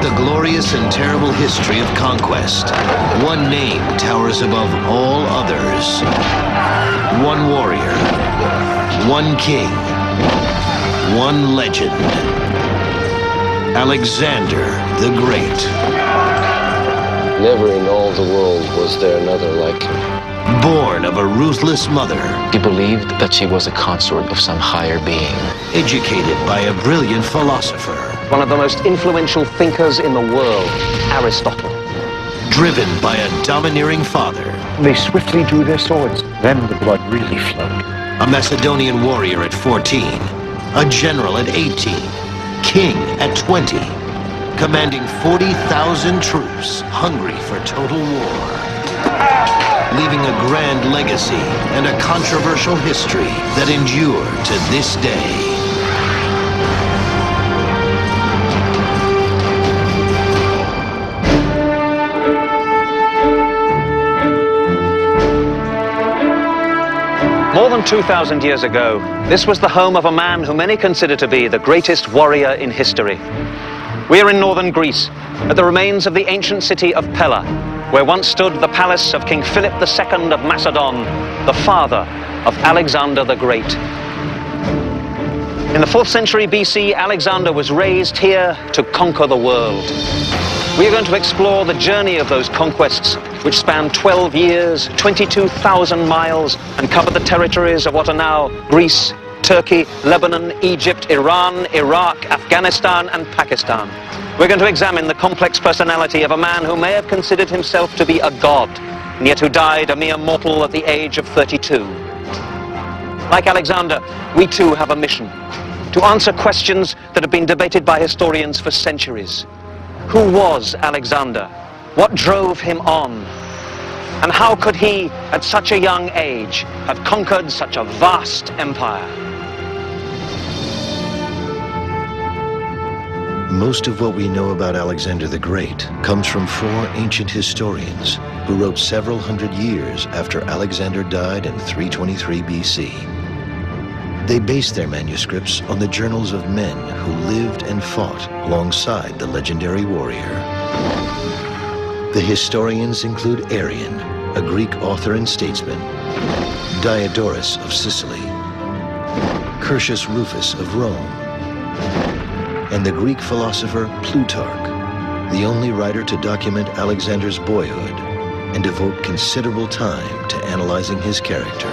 The glorious and terrible history of conquest. One name towers above all others. One warrior. One king. One legend. Alexander the Great. Never in all the world was there another like him. Born of a ruthless mother. He believed that she was a consort of some higher being. Educated by a brilliant philosopher. One of the most influential thinkers in the world, Aristotle. Driven by a domineering father. They swiftly drew their swords. Then the blood really flowed. A Macedonian warrior at 14. A general at 18. King at 20. Commanding 40,000 troops, hungry for total war. Leaving a grand legacy and a controversial history that endure to this day. More than 2,000 years ago, this was the home of a man who many consider to be the greatest warrior in history. We are in northern Greece, at the remains of the ancient city of Pella, where once stood the palace of King Philip II of Macedon, the father of Alexander the Great. In the 4th century BC, Alexander was raised here to conquer the world. We are going to explore the journey of those conquests, which spanned 12 years, 22,000 miles, and covered the territories of what are now Greece, Turkey, Lebanon, Egypt, Iran, Iraq, Afghanistan, and Pakistan. We're going to examine the complex personality of a man who may have considered himself to be a god, and yet who died a mere mortal at the age of 32. Like Alexander, we too have a mission: to answer questions that have been debated by historians for centuries. Who was Alexander? What drove him on? And how could he, at such a young age, have conquered such a vast empire? Most of what we know about Alexander the Great comes from 4 ancient historians who wrote several hundred years after Alexander died in 323 BC. They based their manuscripts on the journals of men who lived and fought alongside the legendary warrior. The historians include Arrian, a Greek author and statesman, Diodorus of Sicily, Curtius Rufus of Rome, and the Greek philosopher Plutarch, the only writer to document Alexander's boyhood and devote considerable time to analyzing his character.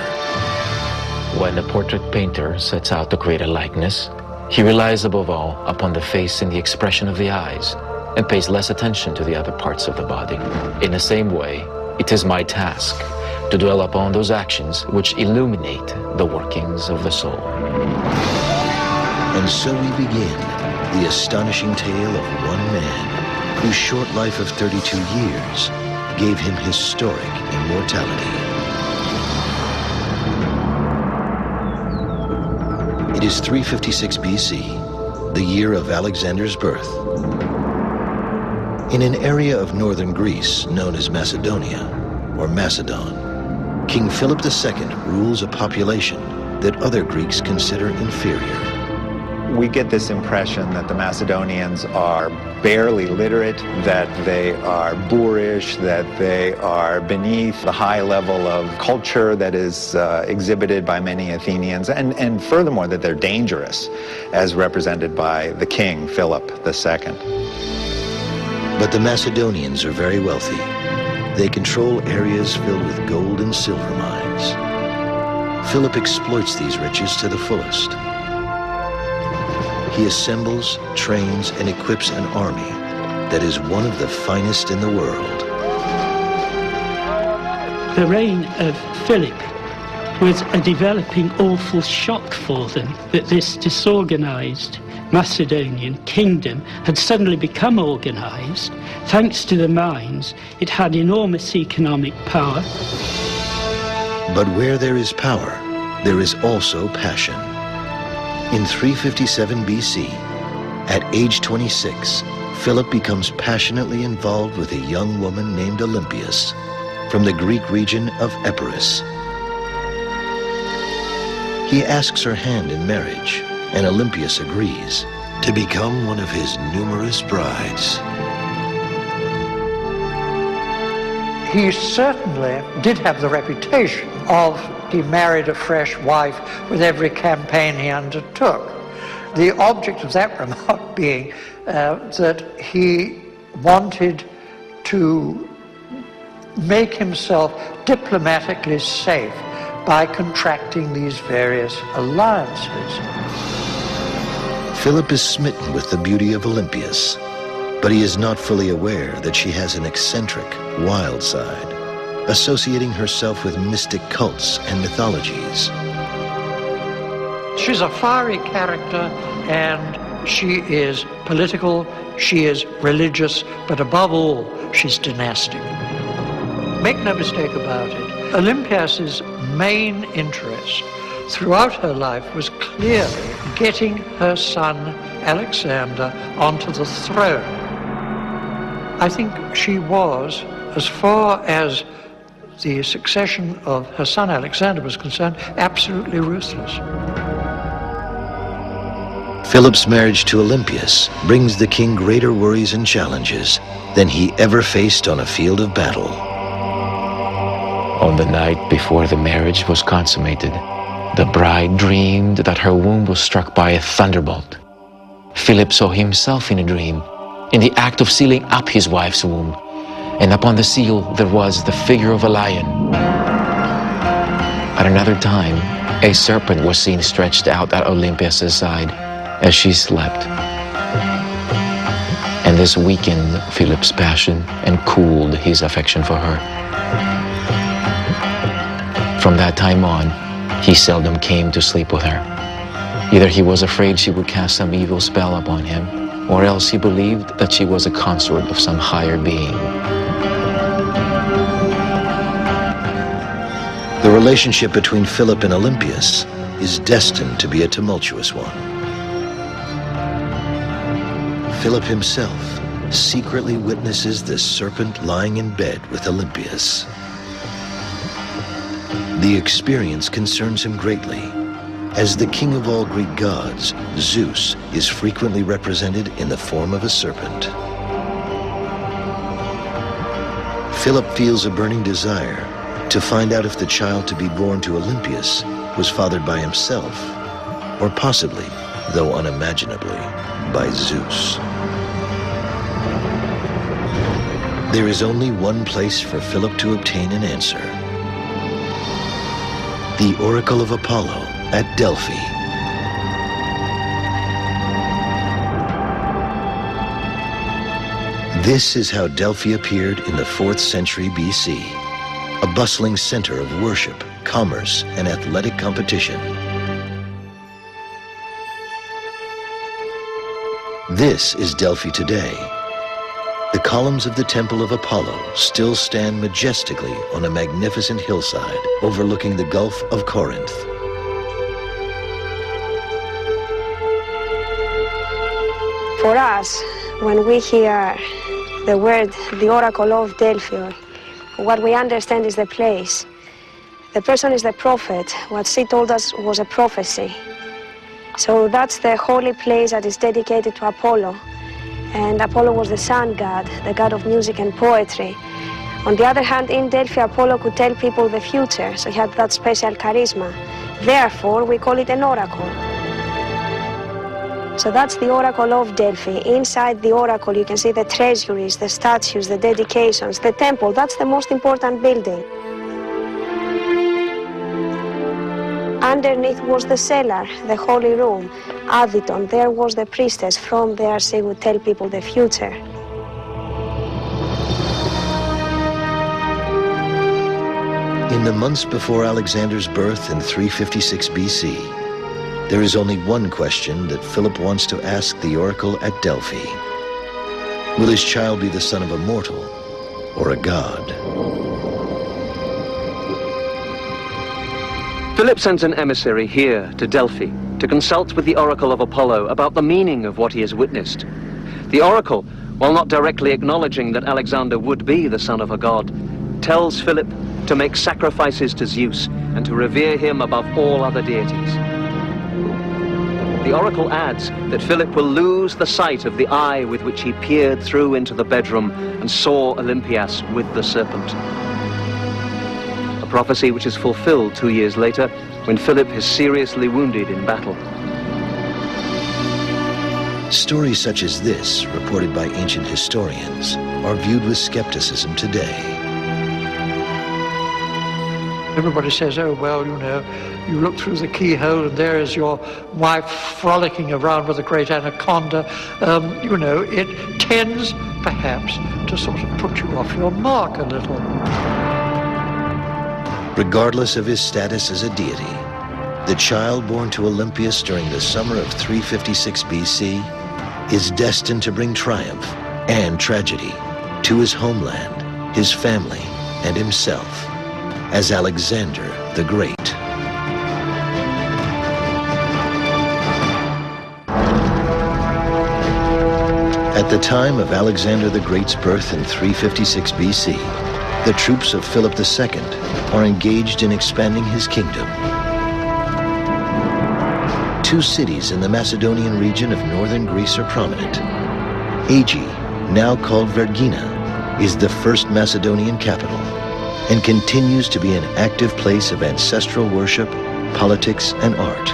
When a portrait painter sets out to create a likeness, he relies above all upon the face and the expression of the eyes, and pays less attention to the other parts of the body. In the same way, it is my task to dwell upon those actions which illuminate the workings of the soul. And so we begin the astonishing tale of one man whose short life of 32 years gave him historic immortality. It is 356 BC, the year of Alexander's birth. In an area of northern Greece known as Macedonia, or Macedon, King Philip II rules a population that other Greeks consider inferior. We get this impression that the Macedonians are barely literate, that they are boorish, that they are beneath the high level of culture that is exhibited by many Athenians, and furthermore that they're dangerous, as represented by the king, Philip II. But the Macedonians are very wealthy. They control areas filled with gold and silver mines. Philip exploits these riches to the fullest. He assembles, trains, and equips an army that is one of the finest in the world. The reign of Philip was a developing awful shock for them, that this disorganized Macedonian kingdom had suddenly become organized. Thanks to the mines, it had enormous economic power. But where there is power, there is also passion. In 357 BC, at age 26, Philip becomes passionately involved with a young woman named Olympias from the Greek region of Epirus. He asks her hand in marriage, and Olympias agrees, to become one of his numerous brides. He certainly did have the reputation of he married a fresh wife with every campaign he undertook. The object of that remark being that he wanted to make himself diplomatically safe by contracting these various alliances. Philip is smitten with the beauty of Olympias, but he is not fully aware that she has an eccentric, wild side, associating herself with mystic cults and mythologies. She's a fiery character, and she is political, she is religious, but above all, she's dynastic. Make no mistake about it, Olympias's main interest throughout her life was clearly getting her son Alexander onto the throne. I think she was, as far as the succession of her son Alexander was concerned, absolutely ruthless. Philip's marriage to Olympias brings the king greater worries and challenges than he ever faced on a field of battle. On the night before the marriage was consummated, the bride dreamed that her womb was struck by a thunderbolt. Philip saw himself in a dream, in the act of sealing up his wife's womb, and upon the seal there was the figure of a lion. At another time, a serpent was seen stretched out at Olympias' side as she slept. And this weakened Philip's passion and cooled his affection for her. From that time on, he seldom came to sleep with her. Either he was afraid she would cast some evil spell upon him, or else he believed that she was a consort of some higher being. The relationship between Philip and Olympias is destined to be a tumultuous one. Philip himself secretly witnesses the serpent lying in bed with Olympias. The experience concerns him greatly, as the king of all Greek gods, Zeus, is frequently represented in the form of a serpent. Philip feels a burning desire to find out if the child to be born to Olympias was fathered by himself, or possibly, though unimaginably, by Zeus. There is only one place for Philip to obtain an answer: the Oracle of Apollo at Delphi. This is how Delphi appeared in the 4th century BC, a bustling center of worship, commerce, and athletic competition. This is Delphi today. The columns of the Temple of Apollo still stand majestically on a magnificent hillside overlooking the Gulf of Corinth. For us, when we hear the word, the Oracle of Delphi, what we understand is the place. The person is the prophet. What she told us was a prophecy. So that's the holy place that is dedicated to Apollo. And Apollo was the sun god, the god of music and poetry. On the other hand, in Delphi, Apollo could tell people the future, so he had that special charisma. Therefore, we call it an oracle. So that's the Oracle of Delphi. Inside the oracle, you can see the treasuries, the statues, the dedications, the temple. That's the most important building. Underneath was the cellar, the holy room. Aviton, there was the priestess. From there, she would tell people the future. In the months before Alexander's birth in 356 BC, there is only one question that Philip wants to ask the oracle at Delphi. Will his child be the son of a mortal or a god? Philip sends an emissary here to Delphi to consult with the Oracle of Apollo about the meaning of what he has witnessed. The oracle, while not directly acknowledging that Alexander would be the son of a god, tells Philip to make sacrifices to Zeus and to revere him above all other deities. the oracle adds that Philip will lose the sight of the eye with which he peered through into the bedroom and saw Olympias with the serpent. A prophecy which is fulfilled 2 years later when Philip is seriously wounded in battle. Stories such as this, reported by ancient historians, are viewed with skepticism today. Everybody says, oh, well, you know, you look through the keyhole and there is your wife frolicking around with a great anaconda. You know, it tends, perhaps, to sort of put you off your mark a little. Regardless of his status as a deity, the child born to Olympias during the summer of 356 BC is destined to bring triumph and tragedy to his homeland, his family, and himself as Alexander the Great. At the time of Alexander the Great's birth in 356 BC, the troops of Philip II are engaged in expanding his kingdom. 2 cities in the Macedonian region of northern Greece are prominent. Aegae, now called Vergina, is the first Macedonian capital and continues to be an active place of ancestral worship, politics, and art.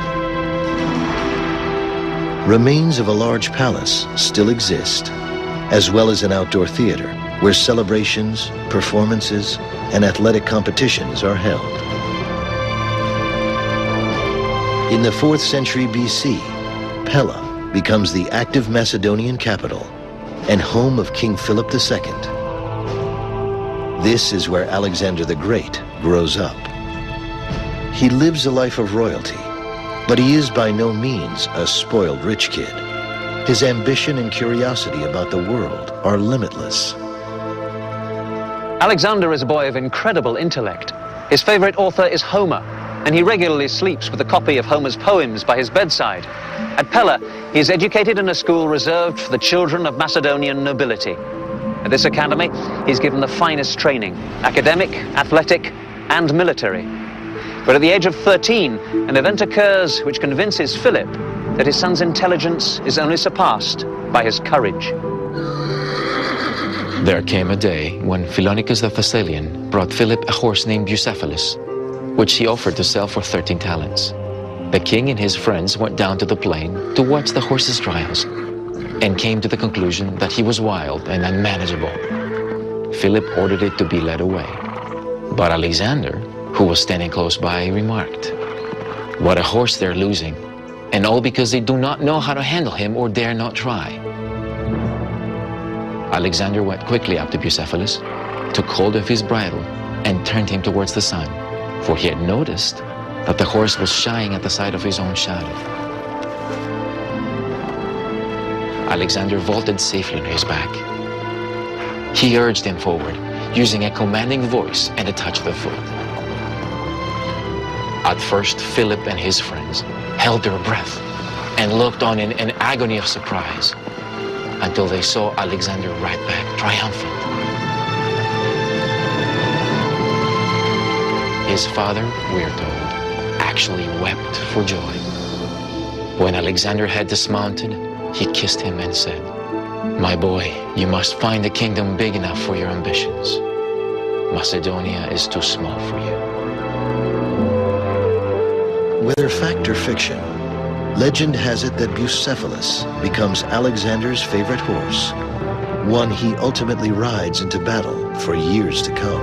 Remains of a large palace still exist, as well as an outdoor theater where celebrations, performances, and athletic competitions are held. In the 4th century BC, Pella becomes the active Macedonian capital and home of King Philip II. This is where Alexander the Great grows up. He lives a life of royalty, but he is by no means a spoiled rich kid. His ambition and curiosity about the world are limitless. Alexander is a boy of incredible intellect. His favorite author is Homer, and he regularly sleeps with a copy of Homer's poems by his bedside. At Pella, he is educated in a school reserved for the children of Macedonian nobility. At this academy, he's given the finest training, academic, athletic, and military. But at the age of 13, an event occurs which convinces Philip that his son's intelligence is only surpassed by his courage. There came a day when Philonicus the Thessalian brought Philip a horse named Bucephalus, which he offered to sell for 13 talents. The king and his friends went down to the plain to watch the horse's trials and came to the conclusion that he was wild and unmanageable. Philip ordered it to be led away. But Alexander, who was standing close by, remarked, "What a horse they're losing, and all because they do not know how to handle him or dare not try." Alexander went quickly up to Bucephalus, took hold of his bridle, and turned him towards the sun, for he had noticed that the horse was shying at the sight of his own shadow. Alexander vaulted safely on his back. He urged him forward, using a commanding voice and a touch of the foot. At first, Philip and his friends held their breath and looked on in an agony of surprise until they saw Alexander ride back triumphant. His father, we're told, actually wept for joy. When Alexander had dismounted, he kissed him and said, "My boy, you must find a kingdom big enough for your ambitions. Macedonia is too small for you." Whether fact or fiction, legend has it that Bucephalus becomes Alexander's favorite horse, one he ultimately rides into battle for years to come.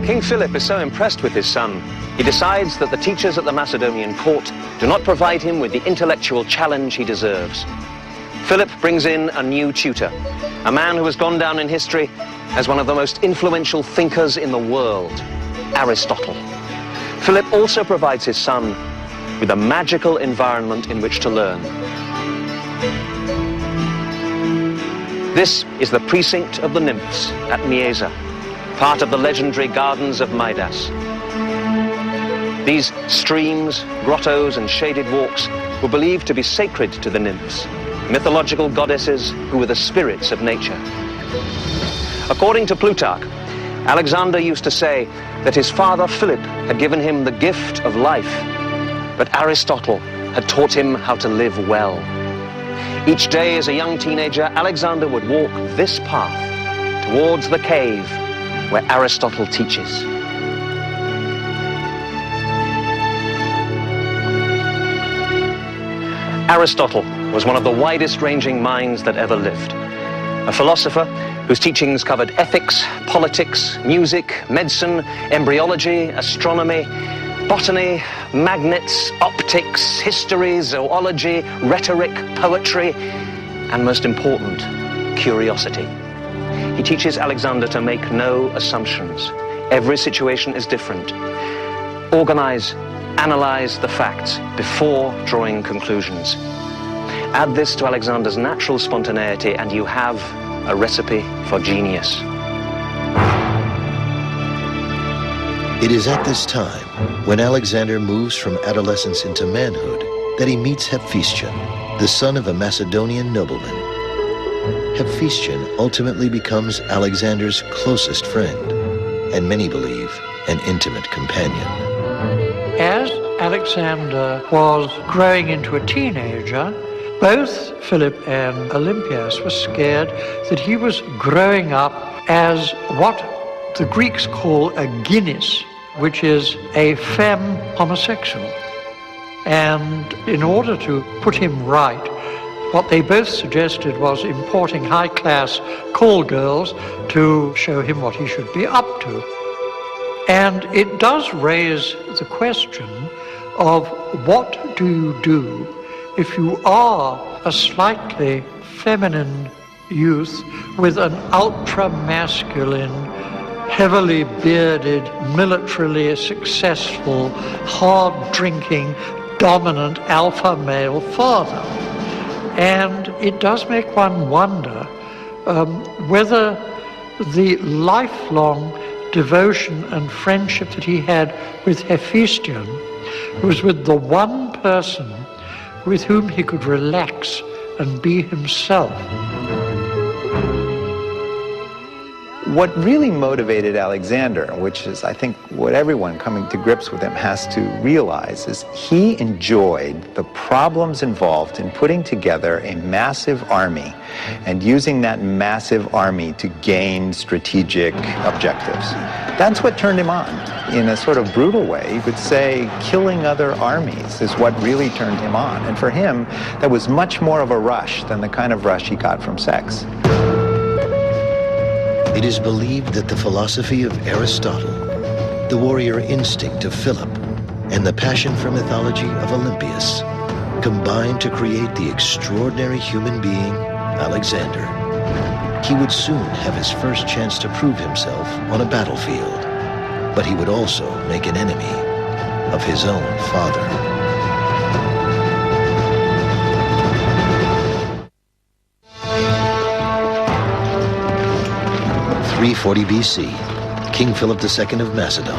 King Philip is so impressed with his son, he decides that the teachers at the Macedonian court do not provide him with the intellectual challenge he deserves. Philip brings in a new tutor, a man who has gone down in history as one of the most influential thinkers in the world, Aristotle. Philip also provides his son with a magical environment in which to learn. This is the precinct of the nymphs at Mieza, part of the legendary gardens of Midas. These streams, grottos, and shaded walks were believed to be sacred to the nymphs, mythological goddesses who were the spirits of nature. According to Plutarch, Alexander used to say that his father Philip had given him the gift of life, but Aristotle had taught him how to live well. Each day as a young teenager, Alexander would walk this path towards the cave where Aristotle teaches. Aristotle was one of the widest-ranging minds that ever lived. A philosopher whose teachings covered ethics, politics, music, medicine, embryology, astronomy, botany, magnets, optics, history, zoology, rhetoric, poetry, and most important, curiosity. He teaches Alexander to make no assumptions. Every situation is different. Organize, analyze the facts before drawing conclusions. Add this to Alexander's natural spontaneity and you have a recipe for genius. It is at this time, when Alexander moves from adolescence into manhood, that he meets Hephaestion, the son of a Macedonian nobleman. Hephaestion ultimately becomes Alexander's closest friend, and many believe an intimate companion. As Alexander was growing into a teenager, both Philip and Olympias were scared that he was growing up as what the Greeks call a guinness, which is a femme homosexual. And in order to put him right, what they both suggested was importing high-class call girls to show him what he should be up to. And it does raise the question of what do you do if you are a slightly feminine youth with an ultra-masculine, heavily bearded, militarily successful, hard-drinking, dominant alpha male father. And it does make one wonder whether the lifelong devotion and friendship that he had with Hephaestion was with the one person with whom he could relax and be himself. What really motivated Alexander, which is, I think, what everyone coming to grips with him has to realize, is he enjoyed the problems involved in putting together a massive army and using that massive army to gain strategic objectives. That's what turned him on. In a sort of brutal way, you could say killing other armies is what really turned him on. And for him, that was much more of a rush than the kind of rush he got from sex. It is believed that the philosophy of Aristotle, the warrior instinct of Philip, and the passion for mythology of Olympias combined to create the extraordinary human being, Alexander. He would soon have his first chance to prove himself on a battlefield, but he would also make an enemy of his own father. 340 BC, King Philip II of Macedon,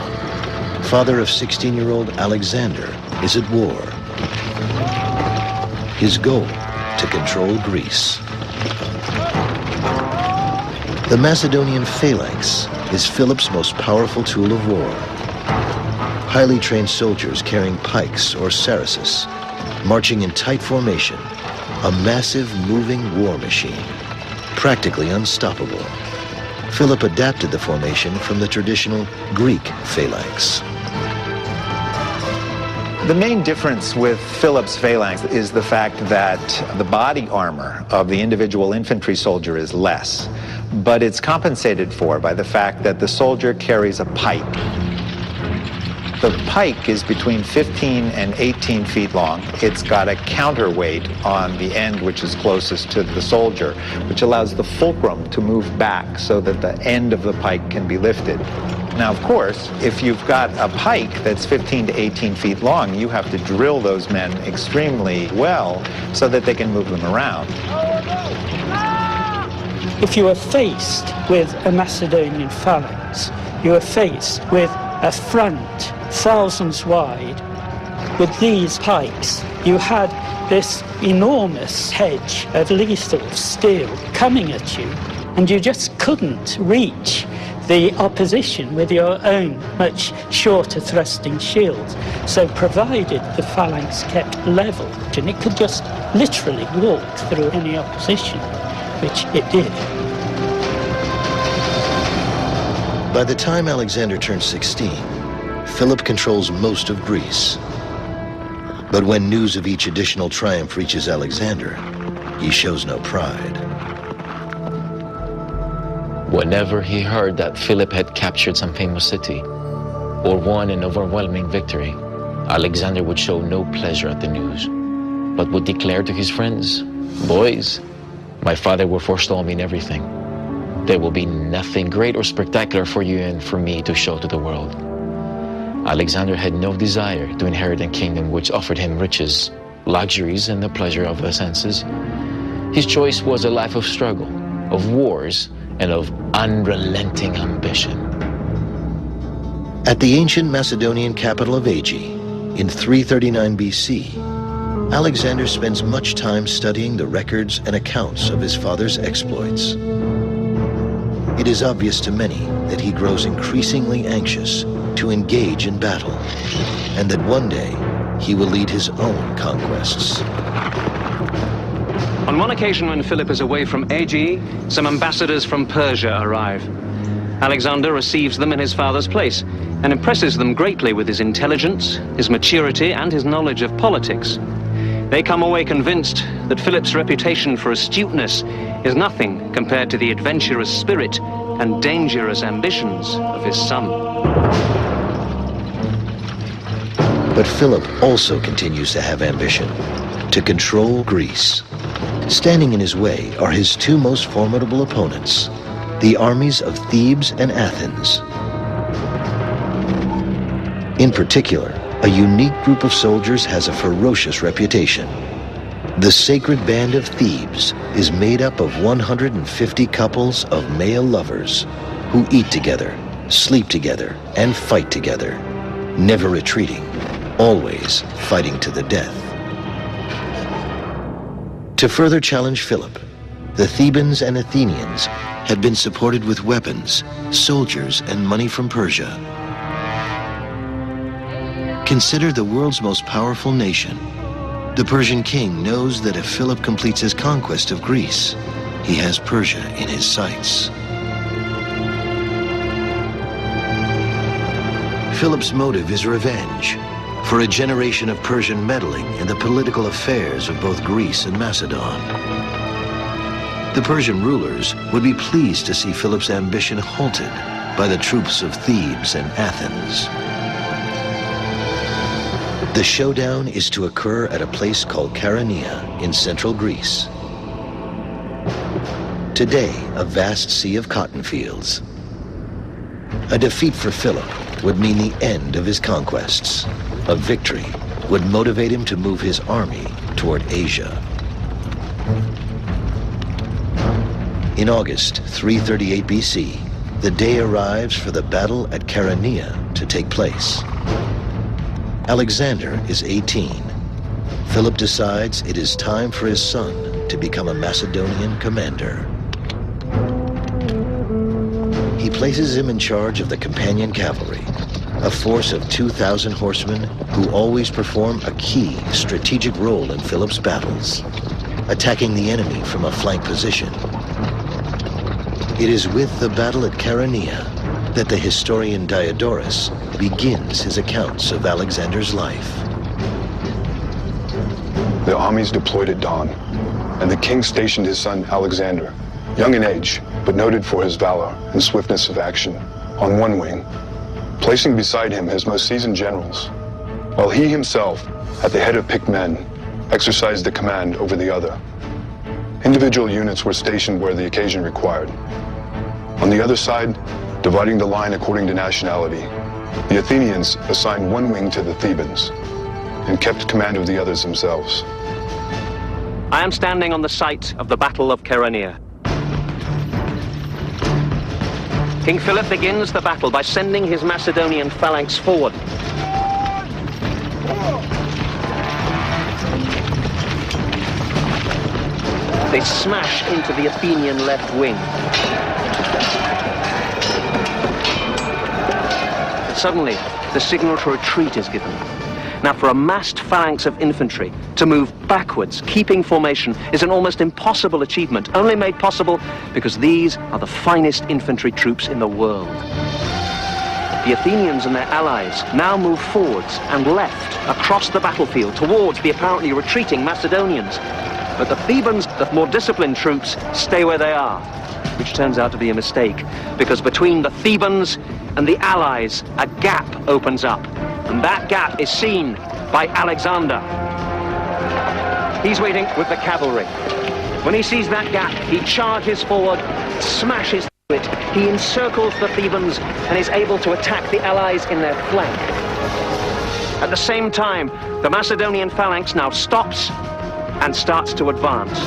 father of 16-year-old Alexander, is at war. His goal, to control Greece. The Macedonian phalanx is Philip's most powerful tool of war. Highly trained soldiers carrying pikes or sarissas, marching in tight formation, a massive moving war machine, practically unstoppable. Philip adapted the formation from the traditional Greek phalanx. The main difference with Philip's phalanx is the fact that the body armor of the individual infantry soldier is less, but it's compensated for by the fact that the soldier carries a pike. The pike is between 15 and 18 feet long. It's got a counterweight on the end which is closest to the soldier, which allows the fulcrum to move back so that the end of the pike can be lifted. Now, of course, if you've got a pike that's 15 to 18 feet long, you have to drill those men extremely well so that they can move them around. If you are faced with a Macedonian phalanx, you are faced with a front thousands wide. With these pikes, you had this enormous hedge of lethal steel coming at you, and you just couldn't reach the opposition with your own much shorter thrusting shields. So provided the phalanx kept level, and it could just literally walk through any opposition, which it did. By the time Alexander turns 16, Philip controls most of Greece. But when news of each additional triumph reaches Alexander, he shows no pride. Whenever he heard that Philip had captured some famous city or won an overwhelming victory, Alexander would show no pleasure at the news, but would declare to his friends, "Boys, my father will forestall me in everything. There will be nothing great or spectacular for you and for me to show to the world." Alexander had no desire to inherit a kingdom which offered him riches, luxuries, and the pleasure of the senses. His choice was a life of struggle, of wars, and of unrelenting ambition. At the ancient Macedonian capital of Aegae, in 339 BC, Alexander spends much time studying the records and accounts of his father's exploits. It is obvious to many that he grows increasingly anxious to engage in battle, and that one day he will lead his own conquests. On one occasion when Philip is away from Aegae, some ambassadors from Persia arrive. Alexander receives them in his father's place and impresses them greatly with his intelligence, his maturity, and his knowledge of politics. They come away convinced that Philip's reputation for astuteness is nothing compared to the adventurous spirit and dangerous ambitions of his son. But Philip also continues to have ambition, to control Greece. Standing in his way are his two most formidable opponents, the armies of Thebes and Athens. In particular, a unique group of soldiers has a ferocious reputation. The sacred band of Thebes is made up of 150 couples of male lovers who eat together, sleep together, and fight together, never retreating, always fighting to the death. To further challenge Philip, the Thebans and Athenians had been supported with weapons, soldiers, and money from Persia. Considered the world's most powerful nation, the Persian king knows that if Philip completes his conquest of Greece, he has Persia in his sights. Philip's motive is revenge for a generation of Persian meddling in the political affairs of both Greece and Macedon. The Persian rulers would be pleased to see Philip's ambition halted by the troops of Thebes and Athens. The showdown is to occur at a place called Chaeronea in central Greece. Today, a vast sea of cotton fields. A defeat for Philip would mean the end of his conquests. A victory would motivate him to move his army toward Asia. In August 338 BC, the day arrives for the battle at Chaeronea to take place. Alexander is 18. Philip decides it is time for his son to become a Macedonian commander. He places him in charge of the companion cavalry, a force of 2,000 horsemen who always perform a key strategic role in Philip's battles, attacking the enemy from a flank position. It is with the battle at Chaeronea that the historian Diodorus begins his accounts of Alexander's life. The armies deployed at dawn, and the king stationed his son Alexander, young in age, but noted for his valor and swiftness of action, on one wing, placing beside him his most seasoned generals, while he himself, at the head of picked men, exercised the command over the other. Individual units were stationed where the occasion required. On the other side, dividing the line according to nationality, the Athenians assigned one wing to the Thebans and kept command of the others themselves. I am standing on the site of the Battle of Chaeronea. King Philip begins the battle by sending his Macedonian phalanx forward. They smash into the Athenian left wing. suddenly the signal to retreat is given. Now, for a massed phalanx of infantry to move backwards, keeping formation, is an almost impossible achievement, only made possible because these are the finest infantry troops in the world. The Athenians and their allies now move forwards and left across the battlefield towards the apparently retreating Macedonians. But the Thebans, the more disciplined troops, stay where they are, which turns out to be a mistake, because between the Thebans and the allies, a gap opens up. And that gap is seen by Alexander. He's waiting with the cavalry. When he sees that gap, he charges forward, smashes through it. He encircles the Thebans and is able to attack the allies in their flank. At the same time, the Macedonian phalanx now stops and starts to advance.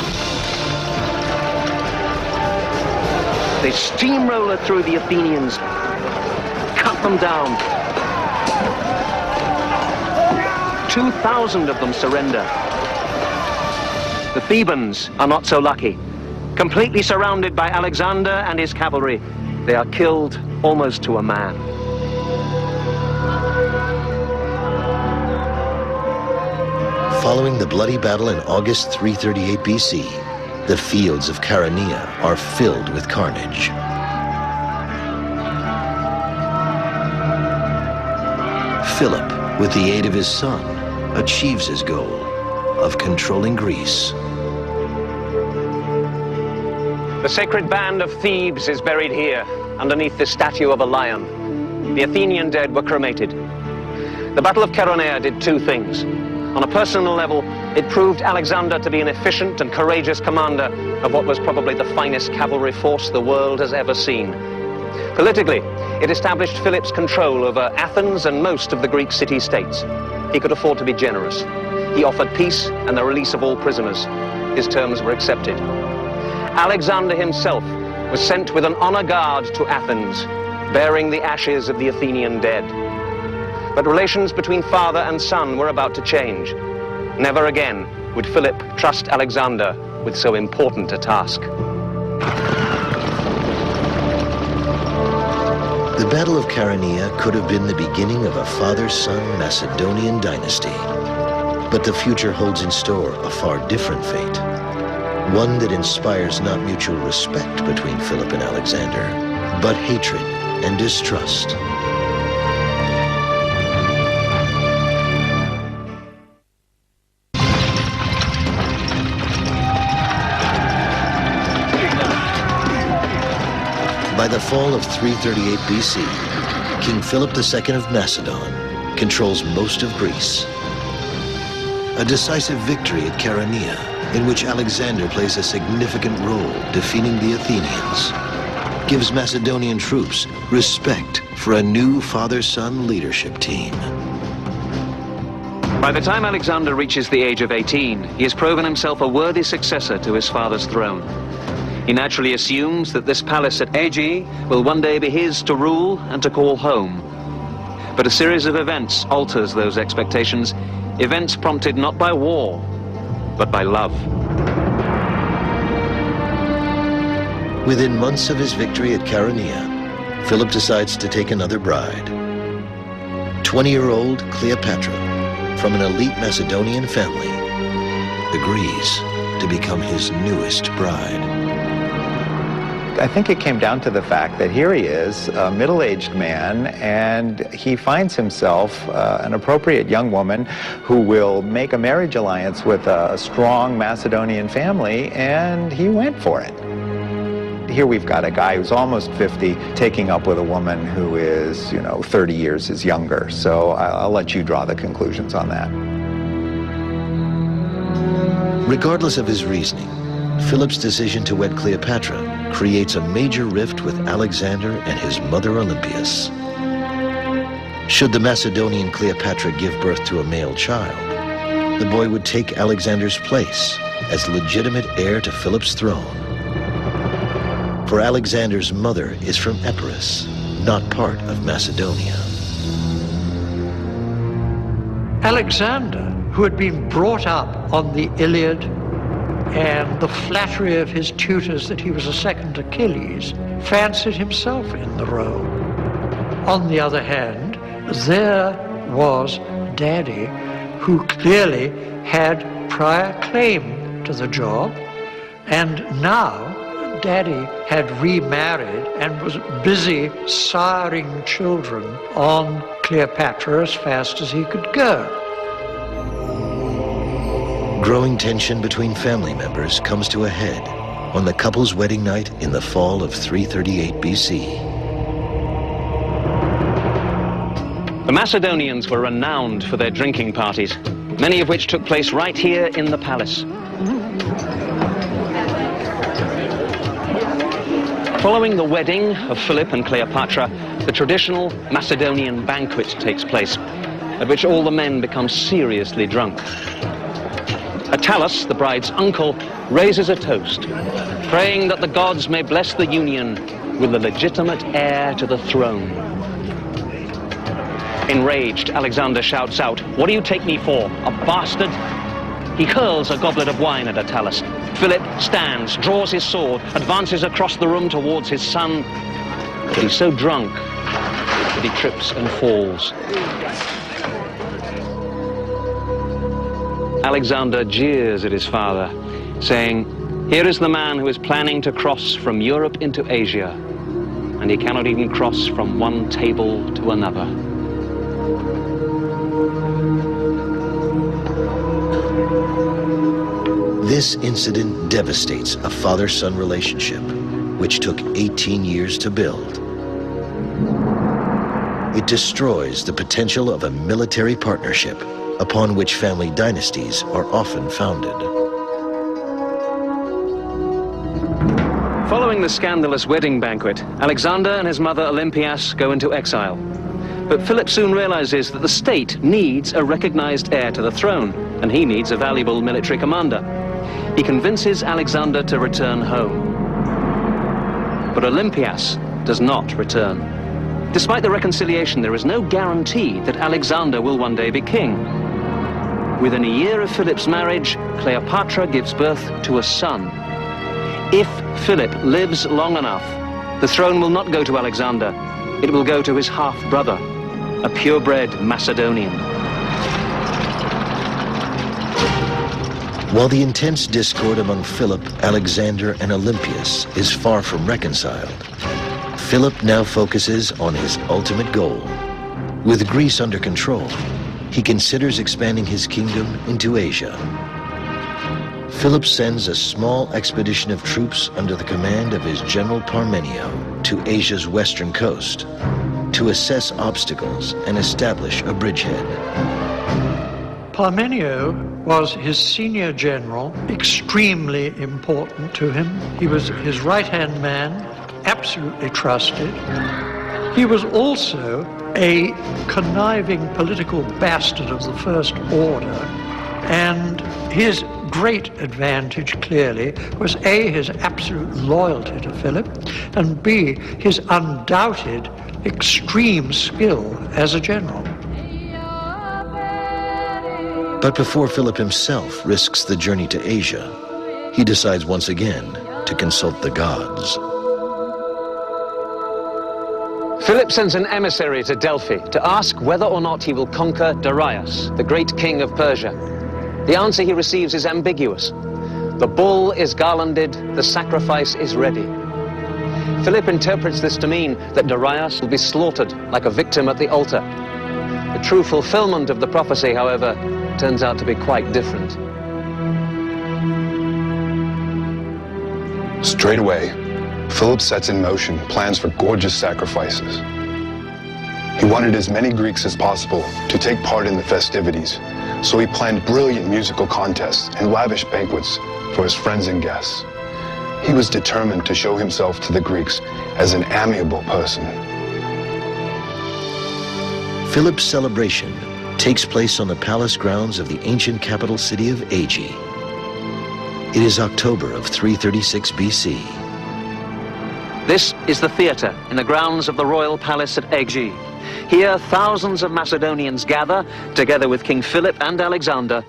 They steamroller through the Athenians, cut them down. 2,000 of them surrender. The Thebans are not so lucky. Completely surrounded by Alexander and his cavalry, they are killed almost to a man. Following the bloody battle in August 338 BC, the fields of Chaeronea are filled with carnage. Philip, with the aid of his son, achieves his goal of controlling Greece. The sacred band of Thebes is buried here, underneath the statue of a lion. The Athenian dead were cremated. The Battle of Chaeronea did two things. On a personal level, it proved Alexander to be an efficient and courageous commander of what was probably the finest cavalry force the world has ever seen. Politically, it established Philip's control over Athens and most of the Greek city-states. He could afford to be generous. He offered peace and the release of all prisoners. His terms were accepted. Alexander himself was sent with an honor guard to Athens, bearing the ashes of the Athenian dead. But relations between father and son were about to change. Never again would Philip trust Alexander with so important a task. The Battle of Chaeronea could have been the beginning of a father-son Macedonian dynasty. But the future holds in store a far different fate. One that inspires not mutual respect between Philip and Alexander, but hatred and distrust. By the fall of 338 BC, King Philip II of Macedon controls most of Greece. A decisive victory at Chaeronea, in which Alexander plays a significant role defeating the Athenians, gives Macedonian troops respect for a new father-son leadership team. By the time Alexander reaches the age of 18, he has proven himself a worthy successor to his father's throne. He naturally assumes that this palace at Aegae will one day be his to rule and to call home. But a series of events alters those expectations, events prompted not by war, but by love. Within months of his victory at Chaeronea, Philip decides to take another bride. 20-year-old Cleopatra, from an elite Macedonian family, agrees to become his newest bride. I think it came down to the fact that here he is, a middle-aged man, and he finds himself an appropriate young woman who will make a marriage alliance with a strong Macedonian family, and he went for it. Here we've got a guy who's almost 50 taking up with a woman who is, 30 years his younger. So I'll let you draw the conclusions on that. Regardless of his reasoning, Philip's decision to wed Cleopatra creates a major rift with Alexander and his mother Olympias. Should the Macedonian Cleopatra give birth to a male child, the boy would take Alexander's place as legitimate heir to Philip's throne. For Alexander's mother is from Epirus, not part of Macedonia. Alexander, who had been brought up on the Iliad and the flattery of his tutors that he was a second Achilles, fancied himself in the role. On the other hand, there was Daddy, who clearly had prior claim to the job, and now Daddy had remarried and was busy siring children on Cleopatra as fast as he could go. Growing tension between family members comes to a head on the couple's wedding night in the fall of 338 BC. The Macedonians were renowned for their drinking parties, many of which took place right here in the palace. Following the wedding of Philip and Cleopatra, the traditional Macedonian banquet takes place, at which all the men become seriously drunk. Attalus, the bride's uncle, raises a toast, praying that the gods may bless the union with the legitimate heir to the throne. Enraged, Alexander shouts out, "What do you take me for, a bastard?" He hurls a goblet of wine at Attalus. Philip stands, draws his sword, advances across the room towards his son, but he's so drunk that he trips and falls. Alexander jeers at his father, saying, "Here is the man who is planning to cross from Europe into Asia, and he cannot even cross from one table to another." This incident devastates a father-son relationship, which took 18 years to build. It destroys the potential of a military partnership upon which family dynasties are often founded. Following the scandalous wedding banquet, Alexander and his mother Olympias go into exile. But Philip soon realizes that the state needs a recognized heir to the throne, and he needs a valuable military commander. He convinces Alexander to return home. But Olympias does not return. Despite the reconciliation, there is no guarantee that Alexander will one day be king. Within a year of Philip's marriage, Cleopatra gives birth to a son. If Philip lives long enough, the throne will not go to Alexander. It will go to his half-brother, a purebred Macedonian. While the intense discord among Philip, Alexander, and Olympias is far from reconciled, Philip now focuses on his ultimate goal. With Greece under control, he considers expanding his kingdom into Asia. Philip sends a small expedition of troops under the command of his general Parmenio to Asia's western coast to assess obstacles and establish a bridgehead. Parmenio was his senior general, extremely important to him. He was his right-hand man, absolutely trusted. He was also a conniving political bastard of the First Order, and his great advantage, clearly, was A, his absolute loyalty to Philip, and B, his undoubted extreme skill as a general. But before Philip himself risks the journey to Asia, he decides once again to consult the gods. Philip sends an emissary to Delphi to ask whether or not he will conquer Darius, the great king of Persia. The answer he receives is ambiguous. The bull is garlanded, the sacrifice is ready. Philip interprets this to mean that Darius will be slaughtered like a victim at the altar. The true fulfillment of the prophecy, however, turns out to be quite different. Straight away, Philip sets in motion plans for gorgeous sacrifices. He wanted as many Greeks as possible to take part in the festivities, so he planned brilliant musical contests and lavish banquets for his friends and guests. He was determined to show himself to the Greeks as an amiable person. Philip's celebration takes place on the palace grounds of the ancient capital city of Aegi. It is October of 336 BC. This is the theatre in the grounds of the royal palace at Aegi. Here, thousands of Macedonians gather, together with King Philip and Alexander,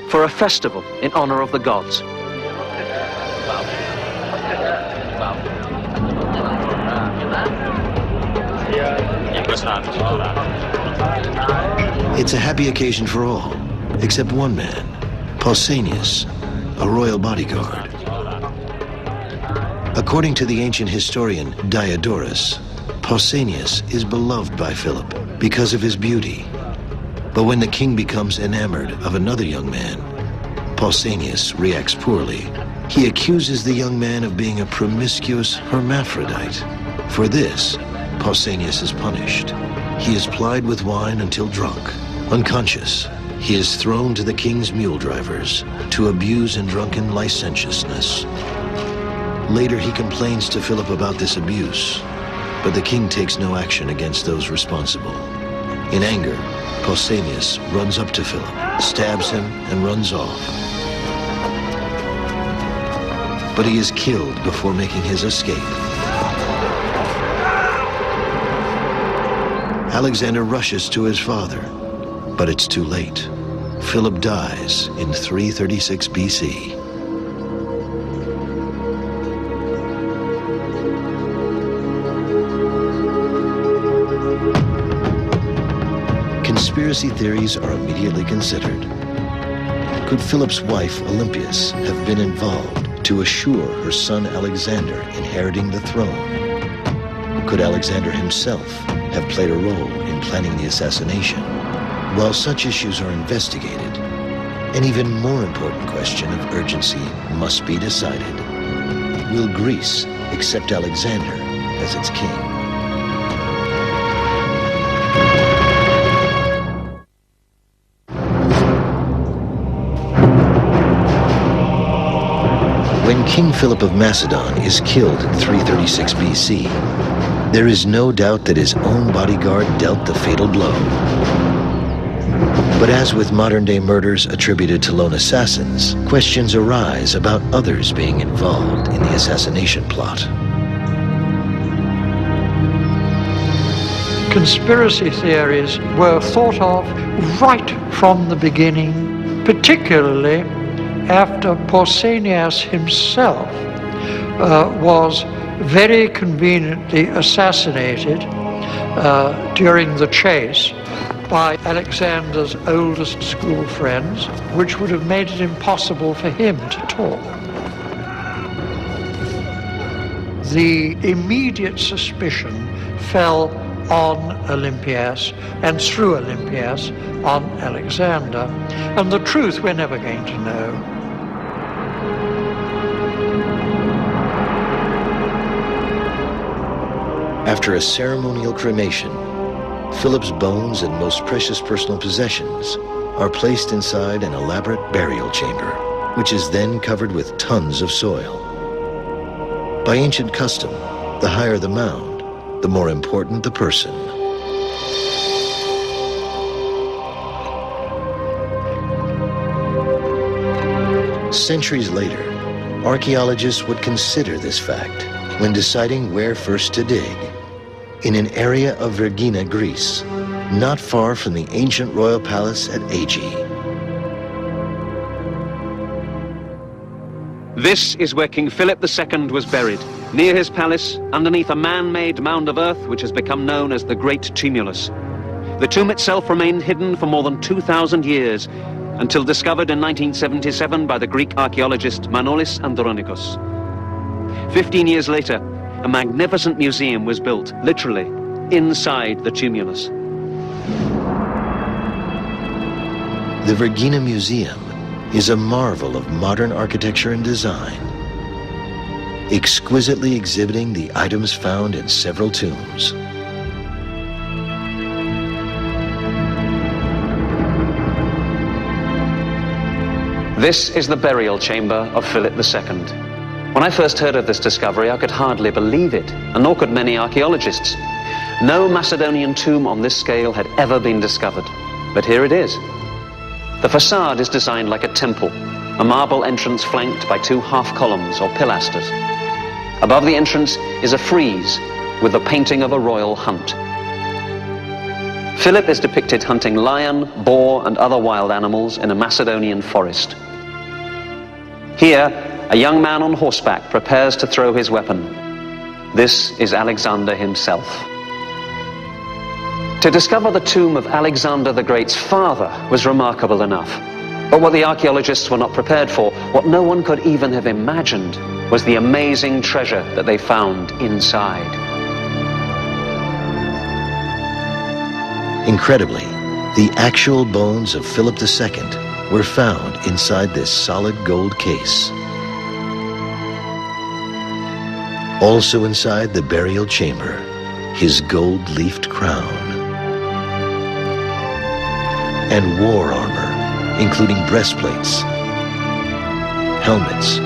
for a festival in honor of the gods. Impressionante. It's a happy occasion for all, except one man, Pausanias, a royal bodyguard. According to the ancient historian Diodorus, Pausanias is beloved by Philip because of his beauty. But when the king becomes enamored of another young man, Pausanias reacts poorly. He accuses the young man of being a promiscuous hermaphrodite. For this, Pausanias is punished. He is plied with wine until drunk. Unconscious, he is thrown to the king's mule drivers to abuse in drunken licentiousness. Later, he complains to Philip about this abuse, but the king takes no action against those responsible. In anger, Pausanias runs up to Philip, stabs him, and runs off. But he is killed before making his escape. Alexander rushes to his father, but it's too late. Philip dies in 336 BC. Conspiracy theories are immediately considered. Could Philip's wife, Olympias, have been involved to assure her son Alexander inheriting the throne? Could Alexander himself have played a role in planning the assassination? While such issues are investigated, an even more important question of urgency must be decided. Will Greece accept Alexander as its king? When King Philip of Macedon is killed in 336 BC, there is no doubt that his own bodyguard dealt the fatal blow. But as with modern-day murders attributed to lone assassins, questions arise about others being involved in the assassination plot. Conspiracy theories were thought of right from the beginning, particularly after Pausanias himself was very conveniently assassinated during the chase by Alexander's oldest school friends, which would have made it impossible for him to talk. The immediate suspicion fell on Olympias, and through Olympias on Alexander, and the truth we're never going to know. After a ceremonial cremation, Philip's bones and most precious personal possessions are placed inside an elaborate burial chamber, which is then covered with tons of soil. By ancient custom, the higher the mound, the more important the person. Centuries later, archaeologists would consider this fact when deciding where first to dig, in an area of Vergina, Greece, not far from the ancient royal palace at Aegi. This is where King Philip II was buried, near his palace, underneath a man-made mound of earth which has become known as the Great Tumulus. The tomb itself remained hidden for more than 2,000 years, until discovered in 1977 by the Greek archaeologist Manolis Andronikos. 15 years later, a magnificent museum was built, literally, inside the tumulus. The Vergina Museum is a marvel of modern architecture and design, exquisitely exhibiting the items found in several tombs. This is the burial chamber of Philip II. When I first heard of this discovery, I could hardly believe it, and nor could many archaeologists. No Macedonian tomb on this scale had ever been discovered, but here it is. The facade is designed like a temple, a marble entrance flanked by two half columns or pilasters. Above the entrance is a frieze with the painting of a royal hunt. Philip is depicted hunting lion, boar, and other wild animals in a Macedonian forest. Here, a young man on horseback prepares to throw his weapon. This is Alexander himself. To discover the tomb of Alexander the Great's father was remarkable enough. But what the archaeologists were not prepared for, what no one could even have imagined, was the amazing treasure that they found inside. Incredibly, the actual bones of Philip II were found inside this solid gold case. Also inside the burial chamber, his gold-leafed crown and war armor, including breastplates, helmets,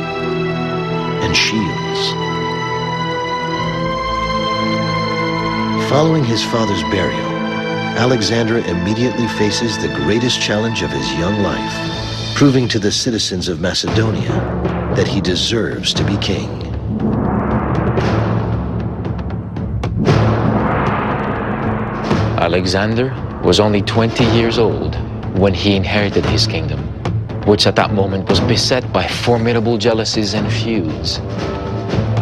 and shields. Following his father's burial, Alexander immediately faces the greatest challenge of his young life, proving to the citizens of Macedonia that he deserves to be king. Alexander was only 20 years old when he inherited his kingdom, which at that moment was beset by formidable jealousies and feuds.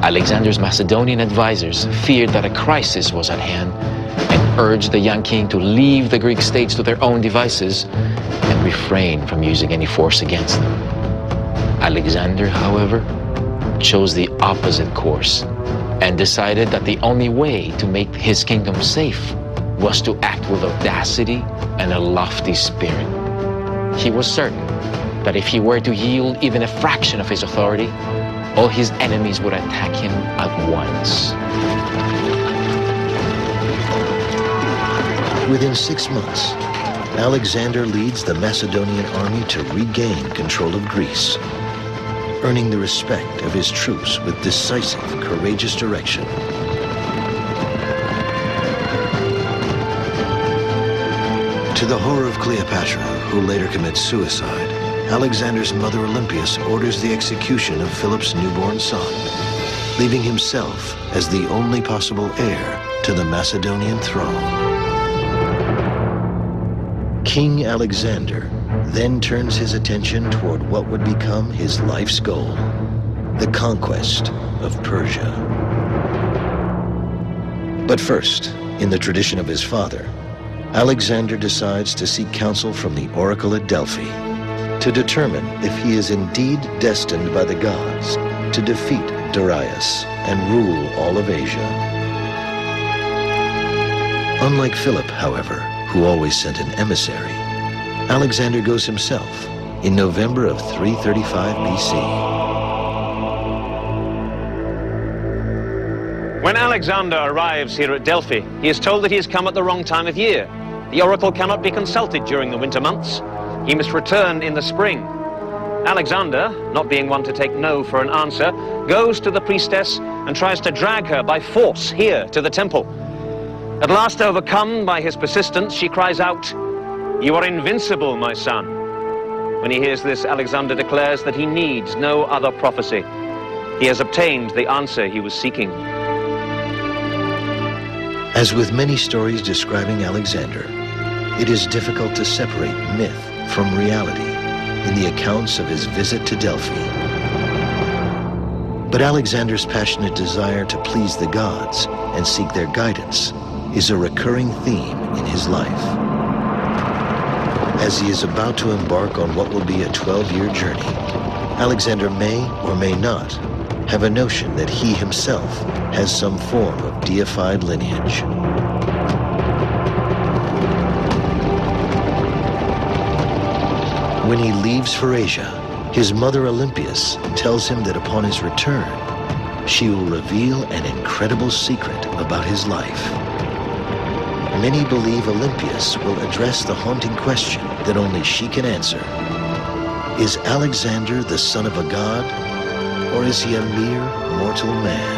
Alexander's Macedonian advisors feared that a crisis was at hand and urged the young king to leave the Greek states to their own devices and refrain from using any force against them. Alexander, however, chose the opposite course and decided that the only way to make his kingdom safe was to act with audacity and a lofty spirit. He was certain that if he were to yield even a fraction of his authority, all his enemies would attack him at once. Within 6 months, Alexander leads the Macedonian army to regain control of Greece, earning the respect of his troops with decisive, courageous direction. To the horror of Cleopatra, who later commits suicide, Alexander's mother Olympias orders the execution of Philip's newborn son, leaving himself as the only possible heir to the Macedonian throne. King Alexander then turns his attention toward what would become his life's goal, the conquest of Persia. But first, in the tradition of his father, Alexander decides to seek counsel from the oracle at Delphi to determine if he is indeed destined by the gods to defeat Darius and rule all of Asia. Unlike Philip, however, who always sent an emissary, Alexander goes himself in November of 335 BC. When Alexander arrives here at Delphi, he is told that he has come at the wrong time of year. The oracle cannot be consulted during the winter months. He must return in the spring. Alexander, not being one to take no for an answer, goes to the priestess and tries to drag her by force here to the temple. At last, overcome by his persistence, she cries out, "You are invincible, my son." When he hears this, Alexander declares that he needs no other prophecy. He has obtained the answer he was seeking. As with many stories describing Alexander, it is difficult to separate myth from reality in the accounts of his visit to Delphi. But Alexander's passionate desire to please the gods and seek their guidance is a recurring theme in his life. As he is about to embark on what will be a 12-year journey, Alexander may or may not have a notion that he himself has some form of deified lineage. When he leaves for Asia, his mother Olympias tells him that upon his return, she will reveal an incredible secret about his life. Many believe Olympias will address the haunting question that only she can answer. Is Alexander the son of a god, or is he a mere mortal man?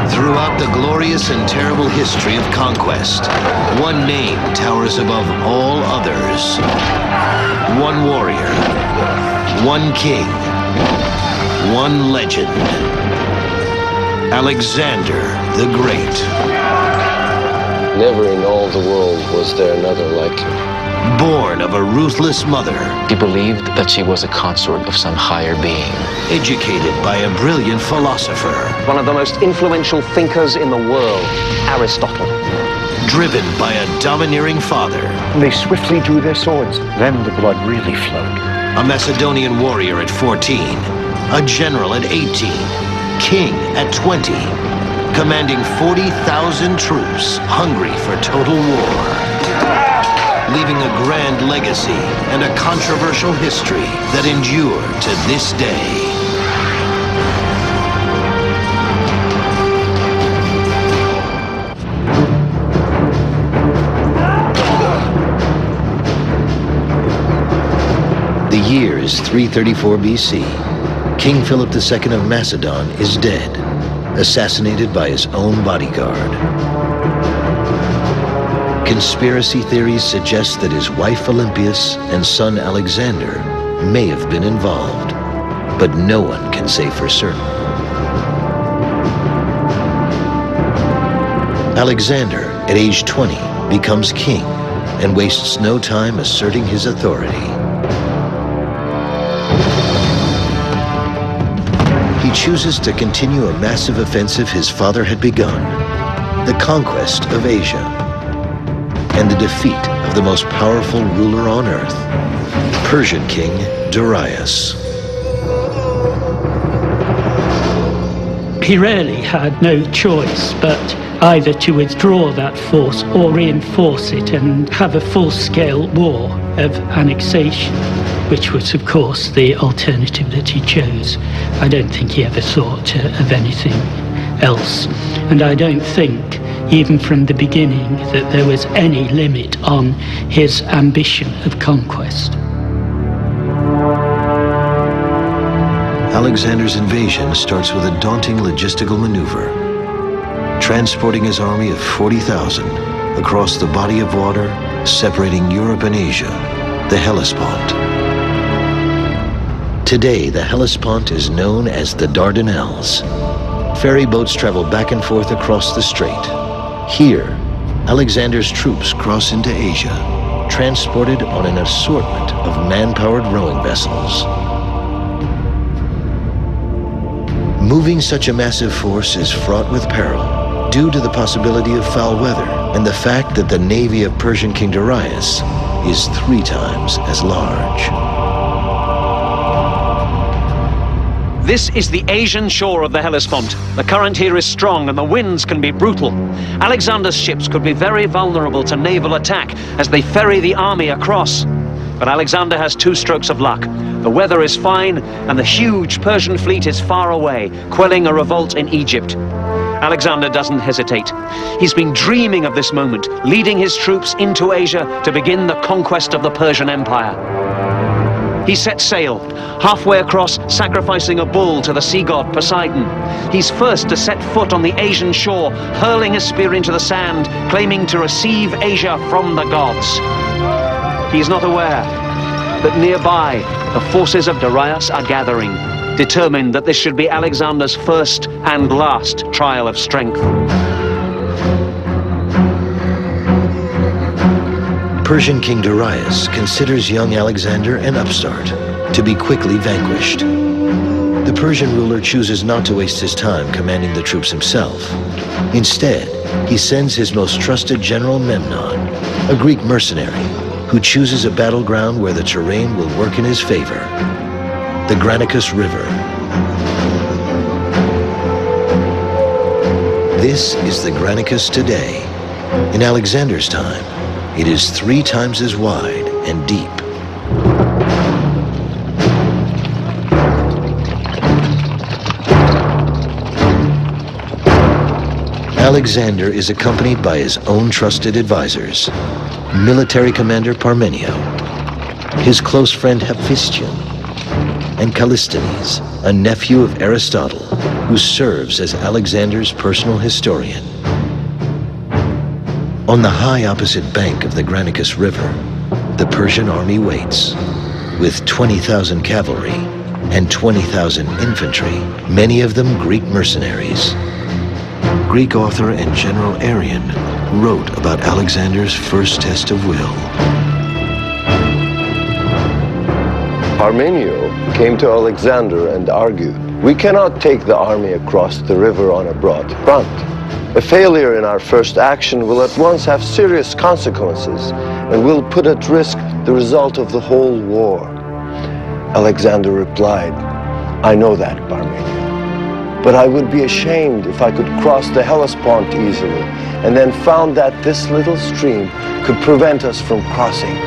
Throughout the glorious and terrible history of conquest, one name towers above all others. One warrior, one king, one legend. Alexander the Great. Never in all the world was there another like him. Born of a ruthless mother. He believed that she was a consort of some higher being. Educated by a brilliant philosopher. One of the most influential thinkers in the world, Aristotle. Driven by a domineering father. They swiftly drew their swords. Then the blood really flowed. A Macedonian warrior at 14. A general at 18. King at 20. Commanding 40,000 troops, hungry for total war. Leaving a grand legacy and a controversial history that endure to this day. The year is 334 BC. King Philip II of Macedon is dead, assassinated by his own bodyguard. Conspiracy theories suggest that his wife Olympias and son Alexander may have been involved, but no one can say for certain. Alexander, at age 20, becomes king and wastes no time asserting his authority. He chooses to continue a massive offensive his father had begun, the conquest of Asia, and the defeat of the most powerful ruler on earth, Persian king Darius. He really had no choice but either to withdraw that force or reinforce it and have a full-scale war of annexation, which was, of course, the alternative that he chose. I don't think he ever thought of anything else. And I don't think, even from the beginning, that there was any limit on his ambition of conquest. Alexander's invasion starts with a daunting logistical maneuver, transporting his army of 40,000 across the body of water separating Europe and Asia, the Hellespont. Today, the Hellespont is known as the Dardanelles. Ferry boats travel back and forth across the strait. Here, Alexander's troops cross into Asia, transported on an assortment of man-powered rowing vessels. Moving such a massive force is fraught with peril due to the possibility of foul weather and the fact that the navy of Persian King Darius is 3 times as large. This is the Asian shore of the Hellespont. The current here is strong and the winds can be brutal. Alexander's ships could be very vulnerable to naval attack as they ferry the army across. But Alexander has 2 strokes of luck. The weather is fine and the huge Persian fleet is far away, quelling a revolt in Egypt. Alexander doesn't hesitate. He's been dreaming of this moment, leading his troops into Asia to begin the conquest of the Persian Empire. He sets sail, halfway across, sacrificing a bull to the sea god Poseidon. He's first to set foot on the Asian shore, hurling a spear into the sand, claiming to receive Asia from the gods. He is not aware that nearby, the forces of Darius are gathering, determined that this should be Alexander's first and last trial of strength. Persian King Darius considers young Alexander an upstart, to be quickly vanquished. The Persian ruler chooses not to waste his time commanding the troops himself. Instead, he sends his most trusted general Memnon, a Greek mercenary, who chooses a battleground where the terrain will work in his favor, the Granicus River. This is the Granicus today. In Alexander's time, it is 3 times as wide and deep. Alexander is accompanied by his own trusted advisors, military commander Parmenio, his close friend Hephaestion, and Callisthenes, a nephew of Aristotle, who serves as Alexander's personal historian. On the high opposite bank of the Granicus River, the Persian army waits. With 20,000 cavalry and 20,000 infantry, many of them Greek mercenaries. Greek author and General Arrian wrote about Alexander's first test of will. Parmenio came to Alexander and argued, "We cannot take the army across the river on a broad front. A failure in our first action will at once have serious consequences and will put at risk the result of the whole war." Alexander replied, "I know that, Parmenio, but I would be ashamed if I could cross the Hellespont easily and then found that this little stream could prevent us from crossing.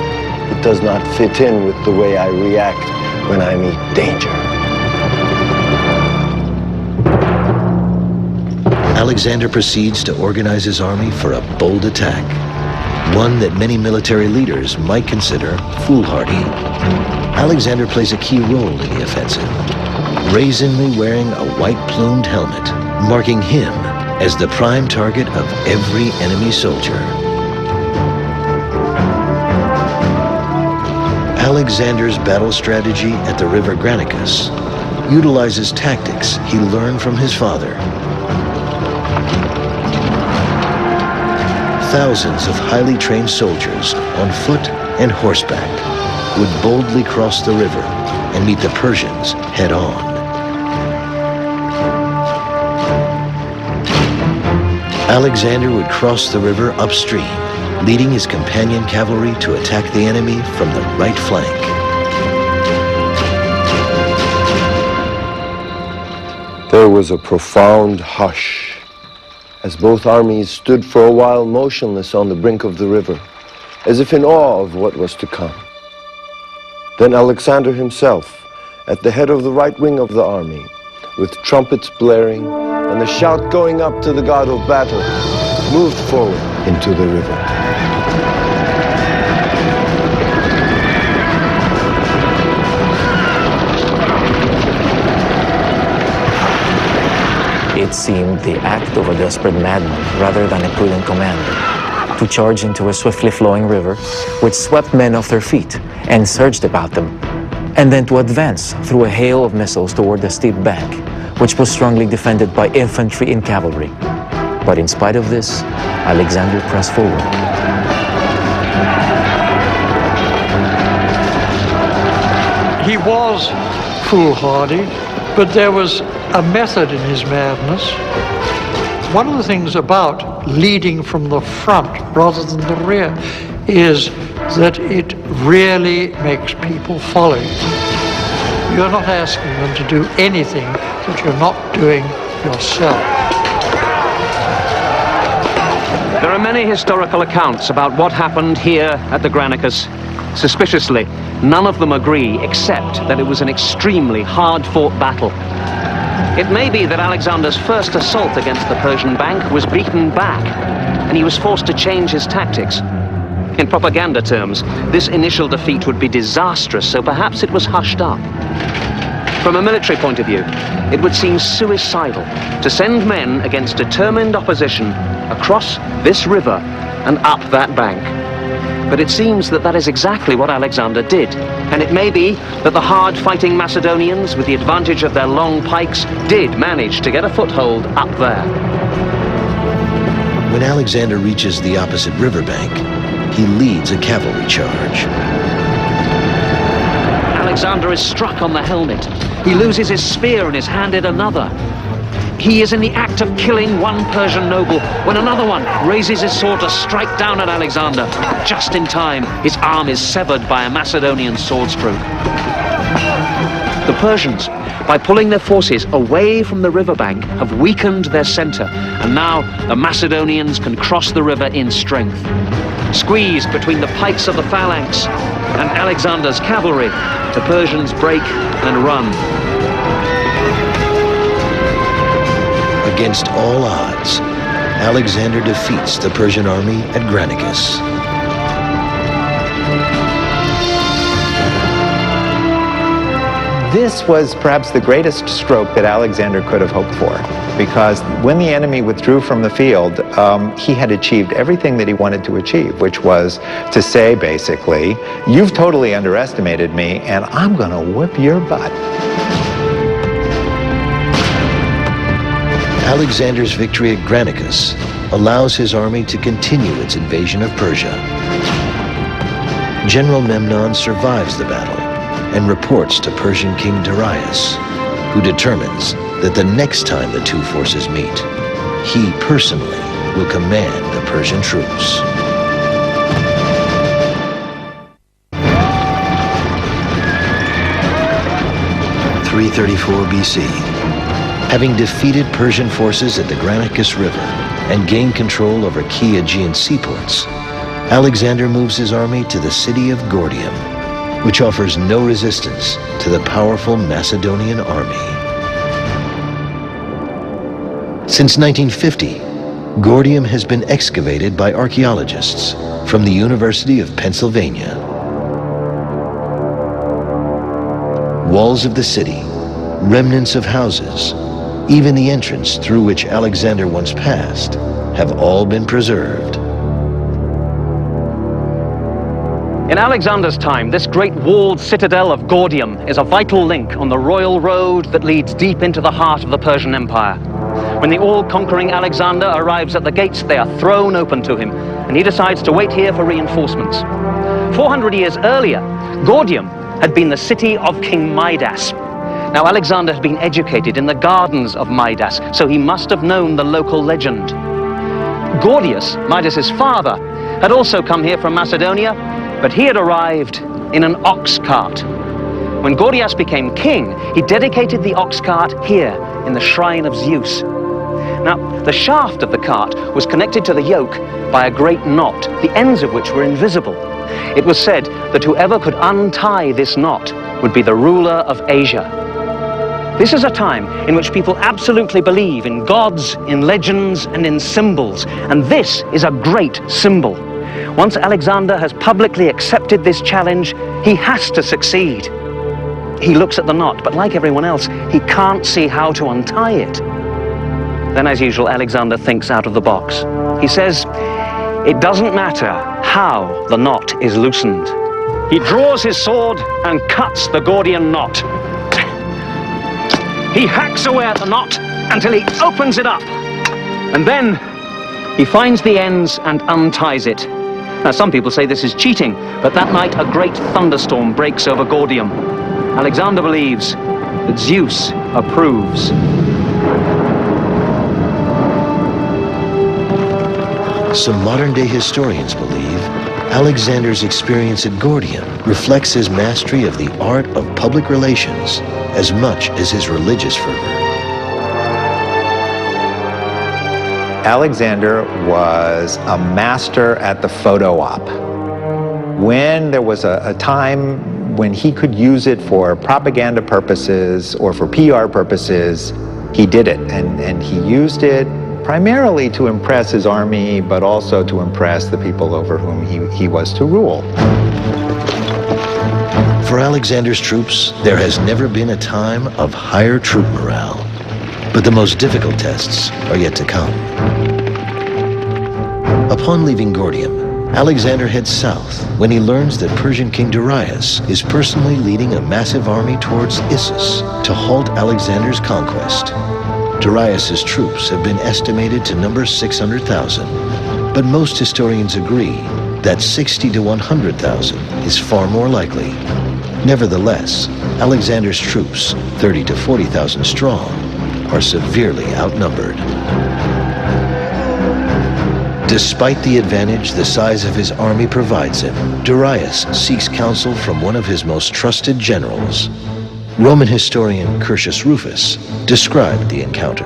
It does not fit in with the way I react when I meet danger." Alexander proceeds to organize his army for a bold attack, one that many military leaders might consider foolhardy. Alexander plays a key role in the offensive, brazenly wearing a white-plumed helmet, marking him as the prime target of every enemy soldier. Alexander's battle strategy at the river Granicus utilizes tactics he learned from his father. Thousands of highly trained soldiers on foot and horseback would boldly cross the river and meet the Persians head-on. Alexander would cross the river upstream, leading his companion cavalry to attack the enemy from the right flank. There was a profound hush as both armies stood for a while motionless on the brink of the river, as if in awe of what was to come. Then Alexander himself, at the head of the right wing of the army, with trumpets blaring and the shout going up to the god of battle, moved forward into the river. It seemed the act of a desperate madman rather than a prudent commander to charge into a swiftly flowing river which swept men off their feet and surged about them, and then to advance through a hail of missiles toward the steep bank, which was strongly defended by infantry and cavalry. But in spite of this, Alexander pressed forward. He was foolhardy, but there was a method in his madness. One of the things about leading from the front rather than the rear is that it really makes people follow you. You're not asking them to do anything that you're not doing yourself. There are many historical accounts about what happened here at the Granicus. Suspiciously, none of them agree except that it was an extremely hard-fought battle. It may be that Alexander's first assault against the Persian bank was beaten back, and he was forced to change his tactics. In propaganda terms, this initial defeat would be disastrous, so perhaps it was hushed up. From a military point of view, it would seem suicidal to send men against determined opposition across this river and up that bank. But it seems that that is exactly what Alexander did. And it may be that the hard-fighting Macedonians, with the advantage of their long pikes, did manage to get a foothold up there. When Alexander reaches the opposite riverbank, he leads a cavalry charge. Alexander is struck on the helmet. He loses his spear and is handed another. He is in the act of killing one Persian noble when another one raises his sword to strike down at Alexander. Just in time, his arm is severed by a Macedonian sword stroke. The Persians, by pulling their forces away from the riverbank, have weakened their center, and now the Macedonians can cross the river in strength. Squeezed between the pikes of the phalanx and Alexander's cavalry, the Persians break and run. Against all odds, Alexander defeats the Persian army at Granicus. This was perhaps the greatest stroke that Alexander could have hoped for, because when the enemy withdrew from the field, he had achieved everything that he wanted to achieve, which was to say, basically, you've totally underestimated me, and I'm going to whip your butt. Alexander's victory at Granicus allows his army to continue its invasion of Persia. General Memnon survives the battle and reports to Persian King Darius, who determines that the next time the two forces meet, he personally will command the Persian troops. (334 BC). Having defeated Persian forces at the Granicus River and gained control over key Aegean seaports, Alexander moves his army to the city of Gordium, which offers no resistance to the powerful Macedonian army. Since 1950, Gordium has been excavated by archaeologists from the University of Pennsylvania. Walls of the city, remnants of houses, even the entrance through which Alexander once passed, have all been preserved. In Alexander's time, this great walled citadel of Gordium is a vital link on the royal road that leads deep into the heart of the Persian Empire. When the all-conquering Alexander arrives at the gates, they are thrown open to him, and he decides to wait here for reinforcements. 400 years earlier, Gordium had been the city of King Midas. Now, Alexander had been educated in the gardens of Midas, so he must have known the local legend. Gordius, Midas's father, had also come here from Macedonia, but he had arrived in an ox cart. When Gordius became king, he dedicated the ox cart here in the shrine of Zeus. Now, the shaft of the cart was connected to the yoke by a great knot, the ends of which were invisible. It was said that whoever could untie this knot would be the ruler of Asia. This is a time in which people absolutely believe in gods, in legends, and in symbols, and this is a great symbol. Once Alexander has publicly accepted this challenge, he has to succeed. He looks at the knot, but like everyone else, he can't see how to untie it. Then, as usual, Alexander thinks out of the box. He says, it doesn't matter how the knot is loosened. He draws his sword and cuts the Gordian knot. He hacks away at the knot until he opens it up. And then he finds the ends and unties it. Now, some people say this is cheating, but that night a great thunderstorm breaks over Gordium. Alexander believes that Zeus approves. Some modern-day historians believe Alexander's experience at Gordium reflects his mastery of the art of public relations as much as his religious fervor. Alexander was a master at the photo op. When there was a time when he could use it for propaganda purposes or for PR purposes, he did it. And he used it primarily to impress his army, but also to impress the people over whom he was to rule. For Alexander's troops, there has never been a time of higher troop morale. But the most difficult tests are yet to come. Upon leaving Gordium, Alexander heads south when he learns that Persian King Darius is personally leading a massive army towards Issus to halt Alexander's conquest. Darius's troops have been estimated to number 600,000, but most historians agree that 60 to 100,000 is far more likely. Nevertheless, Alexander's troops, 30 to 40,000 strong, are severely outnumbered. Despite the advantage the size of his army provides him, Darius seeks counsel from one of his most trusted generals. Roman historian Curtius Rufus described the encounter.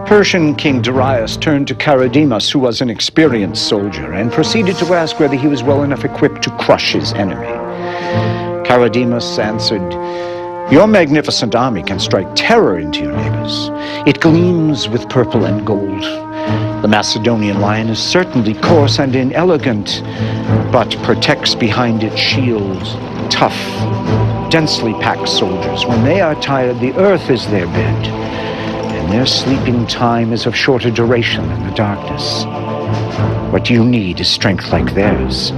Persian King Darius turned to Charidemus, who was an experienced soldier, and proceeded to ask whether he was well enough equipped to crush his enemy. Charidemus answered, "Your magnificent army can strike terror into your neighbors. It gleams with purple and gold. The Macedonian lion is certainly coarse and inelegant, but protects behind its shield, tough densely packed soldiers. When they are tired, the earth is their bed, and their sleeping time is of shorter duration than the darkness. What you need is strength like theirs.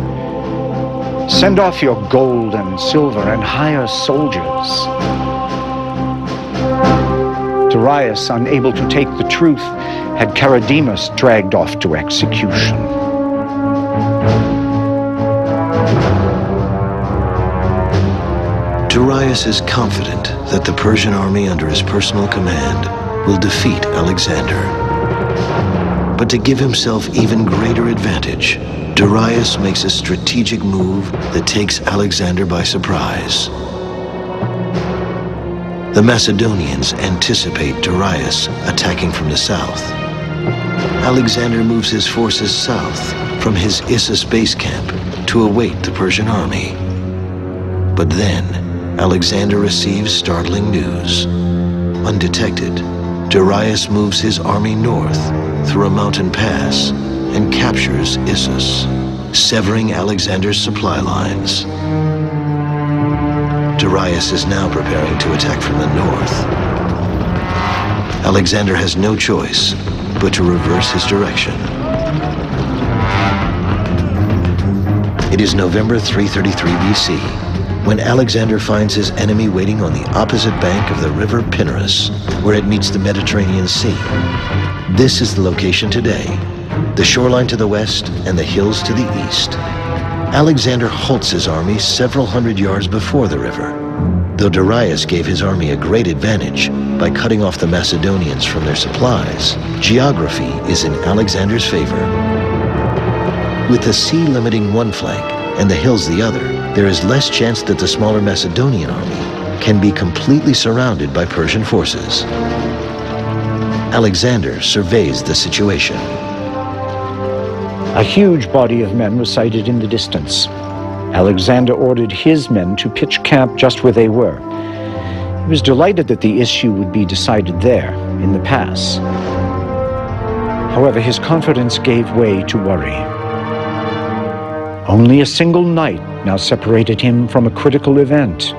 Send off your gold and silver and hire soldiers. Darius, unable to take the truth, had Charidemus dragged off to execution. Darius is confident that the Persian army under his personal command will defeat Alexander. But to give himself even greater advantage, Darius makes a strategic move that takes Alexander by surprise. The Macedonians anticipate Darius attacking from the south. Alexander moves his forces south from his Issus base camp to await the Persian army. But then, Alexander receives startling news. Undetected, Darius moves his army north through a mountain pass and captures Issus, severing Alexander's supply lines. Darius is now preparing to attack from the north. Alexander has no choice but to reverse his direction. It is November 333 BC, when Alexander finds his enemy waiting on the opposite bank of the river Pinarus, where it meets the Mediterranean Sea. This is the location today, the shoreline to the west and the hills to the east. Alexander halts his army several hundred yards before the river. Though Darius gave his army a great advantage by cutting off the Macedonians from their supplies, geography is in Alexander's favor. With the sea limiting one flank and the hills the other, there is less chance that the smaller Macedonian army can be completely surrounded by Persian forces. Alexander surveys the situation. A huge body of men was sighted in the distance. Alexander ordered his men to pitch camp just where they were. He was delighted that the issue would be decided there, in the pass. However, his confidence gave way to worry. Only a single night now separated him from a critical event.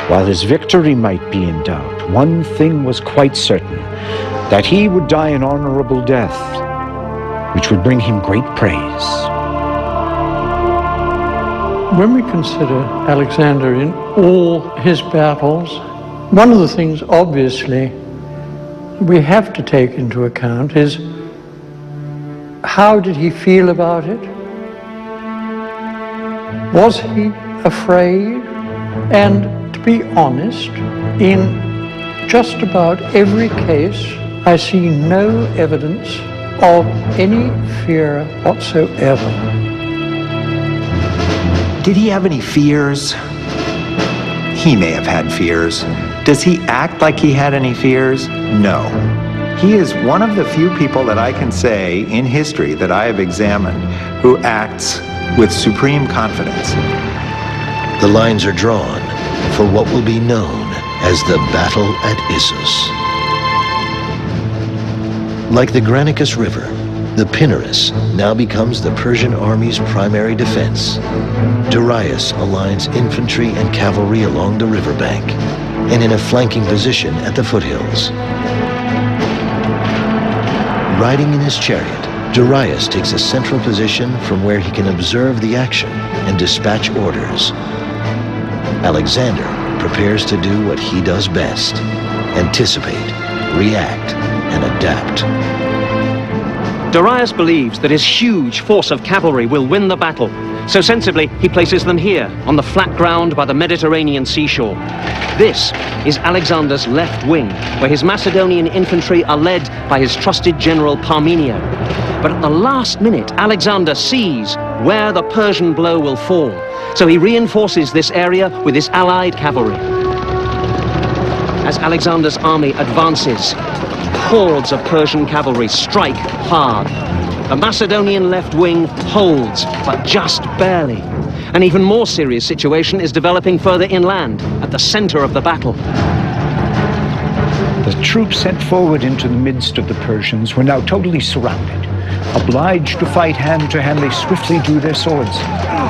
While his victory might be in doubt, one thing was quite certain, that he would die an honorable death, which would bring him great praise. When we consider Alexander in all his battles, one of the things obviously we have to take into account is how did he feel about it? Was he afraid? And to be honest, in just about every case, I see no evidence of any fear whatsoever. Did he have any fears? He may have had fears. Does he act like he had any fears? No. He is one of the few people that I can say in history that I have examined who acts with supreme confidence. The lines are drawn for what will be known as the Battle at Issus. Like the Granicus River, the Pinarus now becomes the Persian army's primary defense. Darius aligns infantry and cavalry along the riverbank and in a flanking position at the foothills. Riding in his chariot, Darius takes a central position from where he can observe the action and dispatch orders. Alexander prepares to do what he does best: anticipate, react, and adapt. Darius believes that his huge force of cavalry will win the battle, so sensibly he places them here, on the flat ground by the Mediterranean seashore. This is Alexander's left wing, where his Macedonian infantry are led by his trusted general Parmenio. But at the last minute, Alexander sees where the Persian blow will fall, so he reinforces this area with his allied cavalry. As Alexander's army advances, hordes of Persian cavalry strike hard. The Macedonian left wing holds, but just barely. An even more serious situation is developing further inland, at the center of the battle. The troops sent forward into the midst of the Persians were now totally surrounded. Obliged to fight hand to hand, they swiftly drew their swords.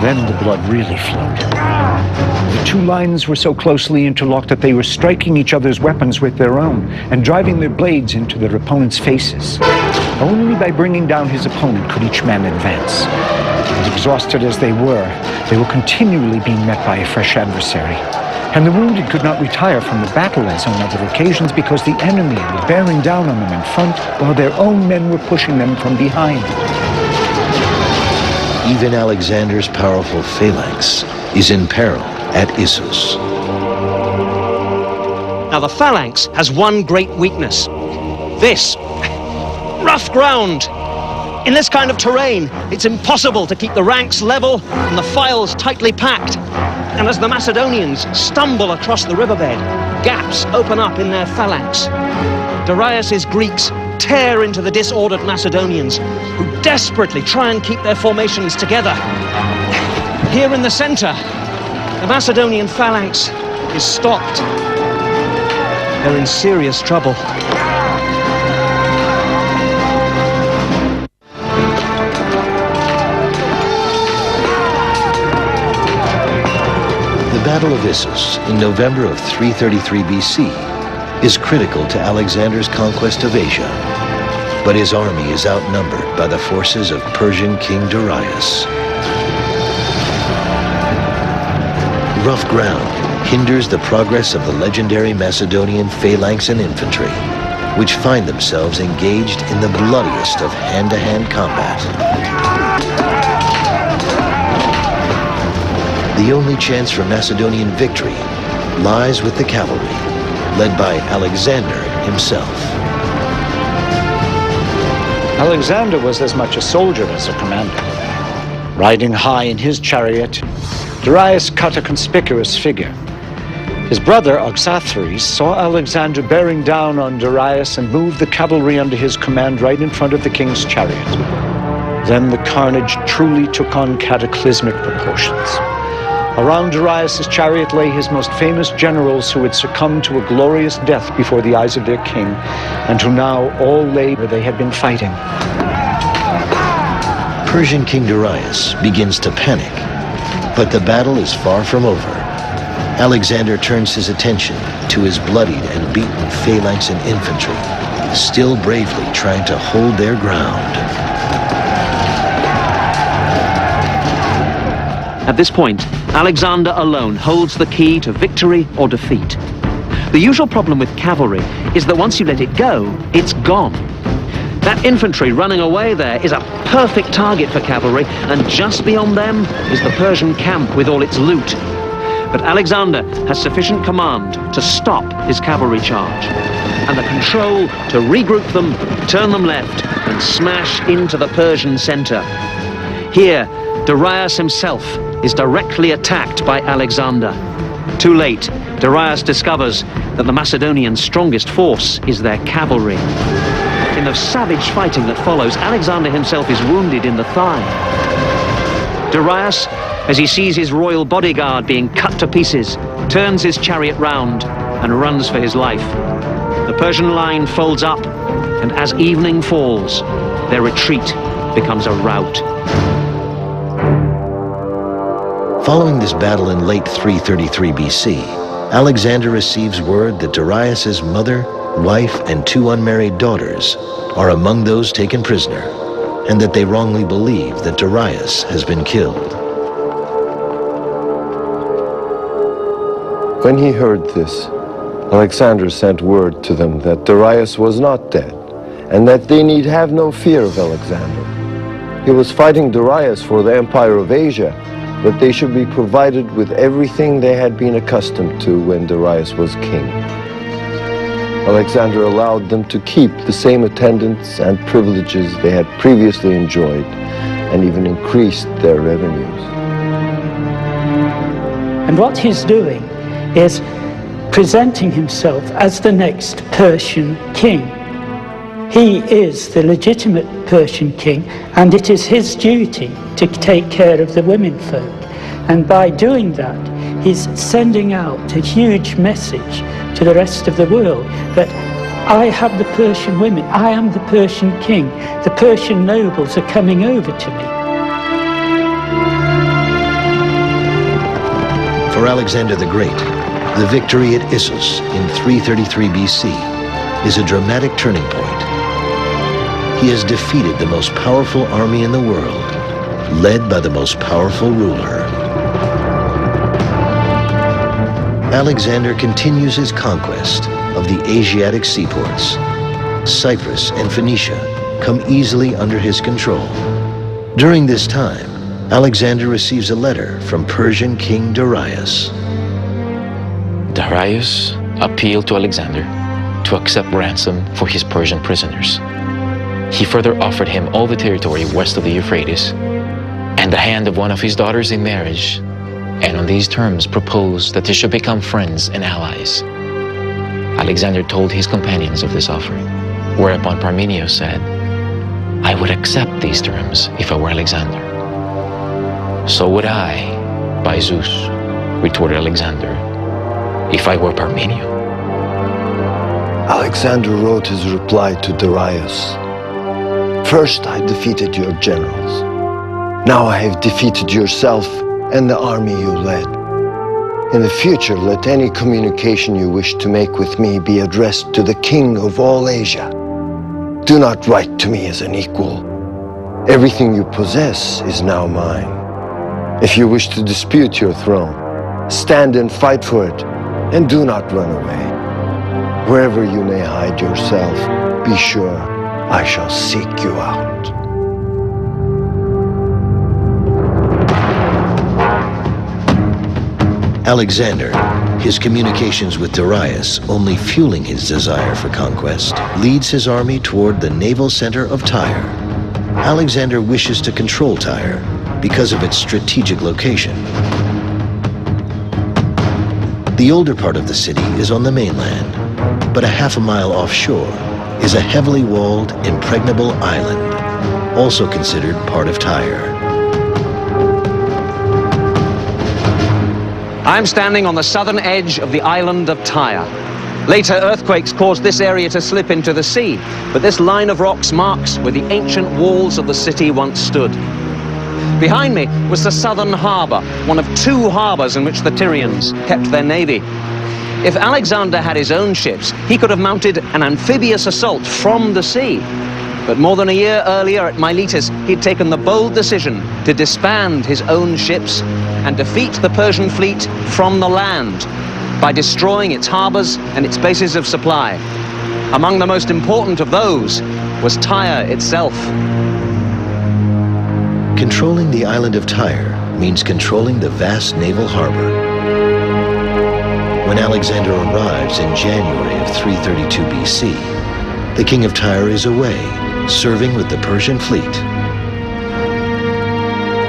Then the blood really flowed. The two lines were so closely interlocked that they were striking each other's weapons with their own and driving their blades into their opponent's faces. Only by bringing down his opponent could each man advance. And exhausted as they were continually being met by a fresh adversary. And the wounded could not retire from the battle as on other occasions because the enemy were bearing down on them in front while their own men were pushing them from behind. Even Alexander's powerful phalanx is in peril at Issus. Now the phalanx has one great weakness. This rough ground. In this kind of terrain, it's impossible to keep the ranks level and the files tightly packed. And as the Macedonians stumble across the riverbed, gaps open up in their phalanx. Darius's Greeks tear into the disordered Macedonians, who desperately try and keep their formations together. Here in the center, the Macedonian phalanx is stopped. They're in serious trouble. The Battle of Issus in November of 333 BC is critical to Alexander's conquest of Asia, but his army is outnumbered by the forces of Persian King Darius. Rough ground hinders the progress of the legendary Macedonian phalanx and infantry, which find themselves engaged in the bloodiest of hand-to-hand combat. The only chance for Macedonian victory lies with the cavalry, led by Alexander himself. Alexander was as much a soldier as a commander. Riding high in his chariot, Darius cut a conspicuous figure. His brother, Oxatheres, saw Alexander bearing down on Darius and moved the cavalry under his command right in front of the king's chariot. Then the carnage truly took on cataclysmic proportions. Around Darius' chariot lay his most famous generals who had succumbed to a glorious death before the eyes of their king, and who now all lay where they had been fighting. Persian King Darius begins to panic, but the battle is far from over. Alexander turns his attention to his bloodied and beaten phalanx and infantry, still bravely trying to hold their ground. At this point, Alexander alone holds the key to victory or defeat. The usual problem with cavalry is that once you let it go, it's gone. That infantry running away there is a perfect target for cavalry, and just beyond them is the Persian camp with all its loot. But Alexander has sufficient command to stop his cavalry charge, and the control to regroup them, turn them left, and smash into the Persian center. Here, Darius himself is directly attacked by Alexander. Too late, Darius discovers that the Macedonians' strongest force is their cavalry. In the savage fighting that follows, Alexander himself is wounded in the thigh. Darius, as he sees his royal bodyguard being cut to pieces, turns his chariot round and runs for his life. The Persian line folds up, and as evening falls, their retreat becomes a rout. Following this battle in late 333 BC, Alexander receives word that Darius's mother, wife, and 2 unmarried daughters are among those taken prisoner, and that they wrongly believe that Darius has been killed. When he heard this, Alexander sent word to them that Darius was not dead, and that they need have no fear of Alexander. He was fighting Darius for the empire of Asia, but they should be provided with everything they had been accustomed to when Darius was king. Alexander allowed them to keep the same attendance and privileges they had previously enjoyed, and even increased their revenues. And what he's doing is presenting himself as the next Persian king. He is the legitimate Persian king, and it is his duty to take care of the women folk. And by doing that, he's sending out a huge message to the rest of the world that I have the Persian women. I am the Persian king. The Persian nobles are coming over to me. For Alexander the Great, the victory at Issus in 333 BC is a dramatic turning point. He has defeated the most powerful army in the world, led by the most powerful ruler. Alexander continues his conquest of the Asiatic seaports. Cyprus and Phoenicia come easily under his control. During this time, Alexander receives a letter from Persian King Darius. Darius appealed to Alexander to accept ransom for his Persian prisoners. He further offered him all the territory west of the Euphrates and the hand of one of his daughters in marriage, and on these terms proposed that they should become friends and allies. Alexander told his companions of this offer, whereupon Parmenio said, "I would accept these terms if I were Alexander." "So would I, by Zeus," retorted Alexander, "if I were Parmenio." Alexander wrote his reply to Darius. "First I defeated your generals. Now I have defeated yourself and the army you led. In the future, let any communication you wish to make with me be addressed to the king of all Asia. Do not write to me as an equal. Everything you possess is now mine. If you wish to dispute your throne, stand and fight for it, and do not run away. Wherever you may hide yourself, be sure I shall seek you out." Alexander, his communications with Darius only fueling his desire for conquest, leads his army toward the naval center of Tyre. Alexander wishes to control Tyre because of its strategic location. The older part of the city is on the mainland, but a half a mile offshore is a heavily walled, impregnable island, also considered part of Tyre. I'm standing on the southern edge of the island of Tyre. Later earthquakes caused this area to slip into the sea, but this line of rocks marks where the ancient walls of the city once stood. Behind me was the southern harbour, one of two harbours in which the Tyrians kept their navy. If Alexander had his own ships, he could have mounted an amphibious assault from the sea. But more than a year earlier at Miletus, he'd taken the bold decision to disband his own ships and defeat the Persian fleet from the land by destroying its harbours and its bases of supply. Among the most important of those was Tyre itself. Controlling the island of Tyre means controlling the vast naval harbor. When Alexander arrives in January of 332 BC, the king of Tyre is away, serving with the Persian fleet.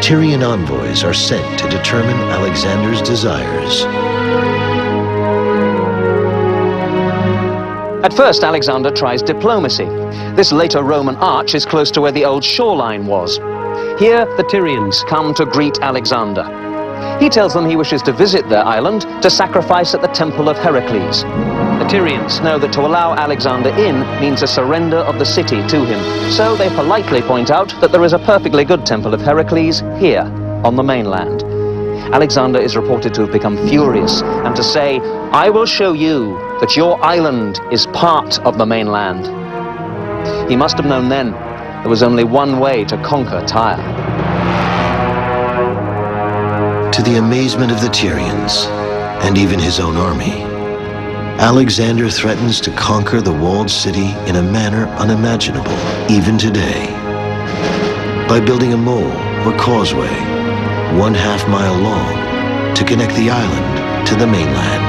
Tyrian envoys are sent to determine Alexander's desires. At first, Alexander tries diplomacy. This later Roman arch is close to where the old shoreline was. Here, the Tyrians come to greet Alexander. He tells them he wishes to visit their island to sacrifice at the temple of Heracles. The Tyrians know that to allow Alexander in means a surrender of the city to him, so they politely point out that there is a perfectly good temple of Heracles here, on the mainland. Alexander is reported to have become furious and to say, "I will show you that your island is part of the mainland." He must have known then there was only one way to conquer Tyre. To the amazement of the Tyrians, and even his own army, Alexander threatens to conquer the walled city in a manner unimaginable, even today, by building a mole or causeway 1/2 mile long to connect the island to the mainland.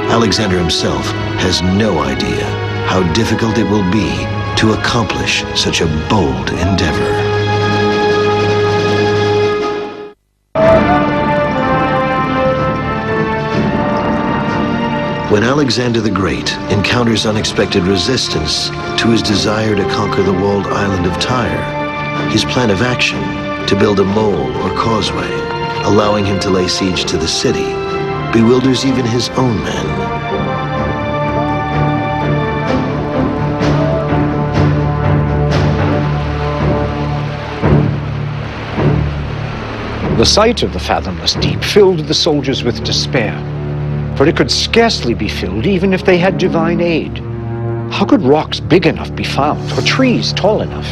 Alexander himself has no idea how difficult it will be to accomplish such a bold endeavor. When Alexander the Great encounters unexpected resistance to his desire to conquer the walled island of Tyre, his plan of action to build a mole or causeway, allowing him to lay siege to the city, bewilders even his own men. The sight of the fathomless deep filled the soldiers with despair, for it could scarcely be filled even if they had divine aid. How could rocks big enough be found, or trees tall enough?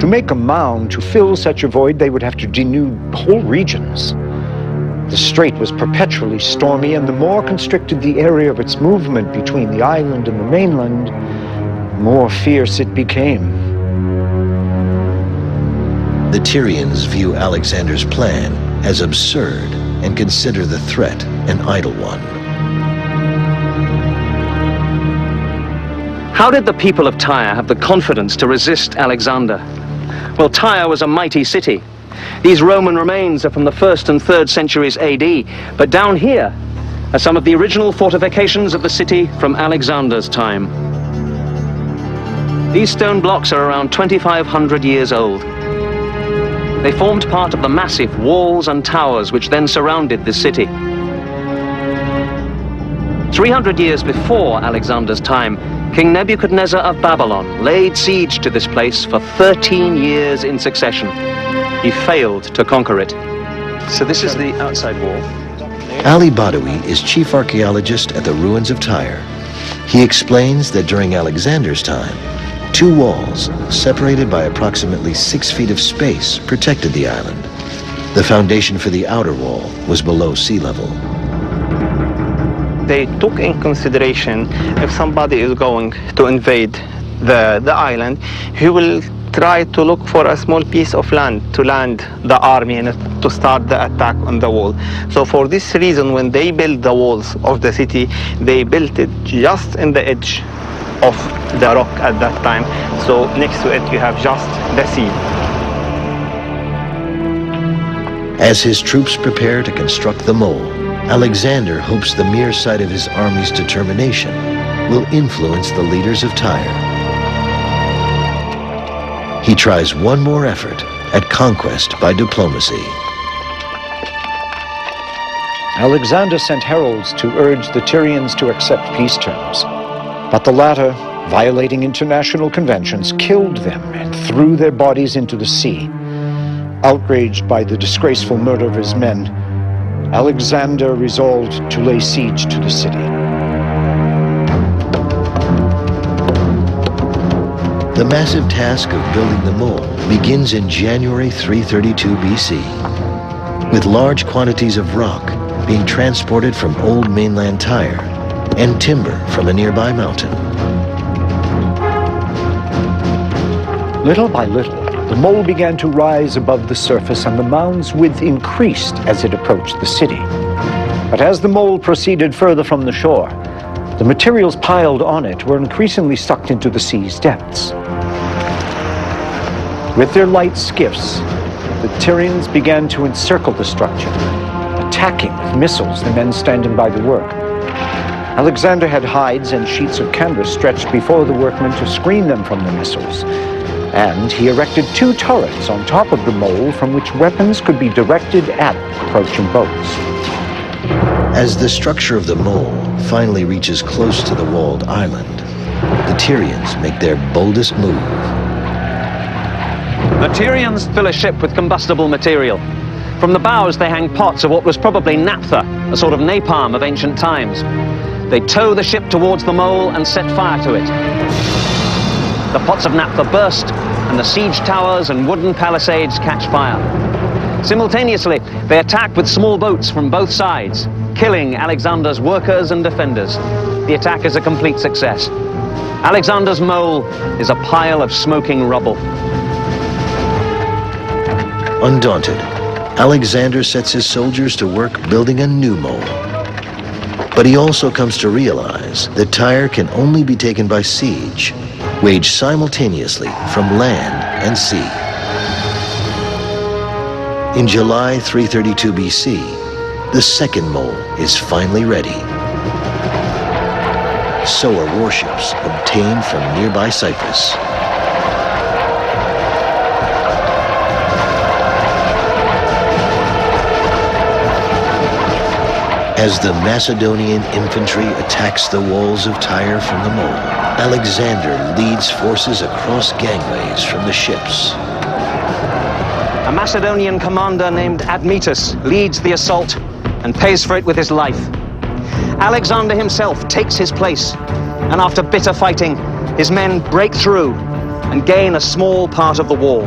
To make a mound to fill such a void, they would have to denude whole regions. The strait was perpetually stormy, and the more constricted the area of its movement between the island and the mainland, the more fierce it became. The Tyrians view Alexander's plan as absurd and consider the threat an idle one. How did the people of Tyre have the confidence to resist Alexander? Well, Tyre was a mighty city. These Roman remains are from the 1st and 3rd centuries AD, but down here are some of the original fortifications of the city from Alexander's time. These stone blocks are around 2,500 years old. They formed part of the massive walls and towers which then surrounded the city. 300 years before Alexander's time, King Nebuchadnezzar of Babylon laid siege to this place for 13 years in succession. He failed to conquer it. So this is the outside wall. Ali Badawi is chief archaeologist at the ruins of Tyre. He explains that during Alexander's time, 2 walls, separated by approximately 6 feet of space, protected the island. The foundation for the outer wall was below sea level. They took in consideration if somebody is going to invade the island, he will try to look for a small piece of land to land the army and to start the attack on the wall. So for this reason, when they built the walls of the city, they built it just in the edge of the rock at that time. So next to it, you have just the sea. As his troops prepare to construct the mole, Alexander hopes the mere sight of his army's determination will influence the leaders of Tyre. He tries one more effort at conquest by diplomacy. Alexander sent heralds to urge the Tyrians to accept peace terms, but the latter, violating international conventions, killed them and threw their bodies into the sea. Outraged by the disgraceful murder of his men, Alexander resolved to lay siege to the city. The massive task of building the mole begins in January 332 BC, with large quantities of rock being transported from old mainland Tyre and timber from a nearby mountain. Little by little, the mole began to rise above the surface, and the mound's width increased as it approached the city. But as the mole proceeded further from the shore, the materials piled on it were increasingly sucked into the sea's depths. With their light skiffs, the Tyrians began to encircle the structure, attacking with missiles the men standing by the work. Alexander had hides and sheets of canvas stretched before the workmen to screen them from the missiles. And he erected 2 turrets on top of the mole from which weapons could be directed at approaching boats. As the structure of the mole finally reaches close to the walled island, the Tyrians make their boldest move. The Tyrians fill a ship with combustible material. From the bows they hang pots of what was probably naphtha, a sort of napalm of ancient times. They tow the ship towards the mole and set fire to it. The pots of naphtha burst, and the siege towers and wooden palisades catch fire. Simultaneously, they attack with small boats from both sides, killing Alexander's workers and defenders. The attack is a complete success. Alexander's mole is a pile of smoking rubble. Undaunted, Alexander sets his soldiers to work building a new mole. But he also comes to realize that Tyre can only be taken by siege, waged simultaneously from land and sea. In July 332 BC, the second mole is finally ready. So are warships obtained from nearby Cyprus. As the Macedonian infantry attacks the walls of Tyre from the mole, Alexander leads forces across gangways from the ships. A Macedonian commander named Admetus leads the assault and pays for it with his life. Alexander himself takes his place, and after bitter fighting, his men break through and gain a small part of the wall.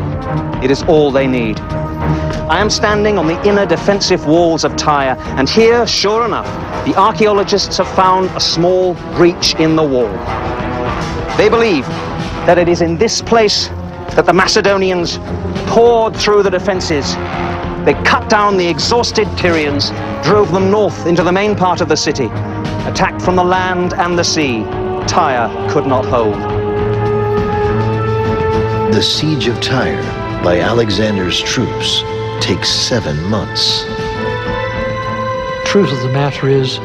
It is all they need. I am standing on the inner defensive walls of Tyre, and here, sure enough, the archaeologists have found a small breach in the wall. They believe that it is in this place that the Macedonians poured through the defenses. They cut down the exhausted Tyrians, drove them north into the main part of the city. Attacked from the land and the sea, Tyre could not hold. The siege of Tyre by Alexander's troops takes 7 months. Truth of the matter is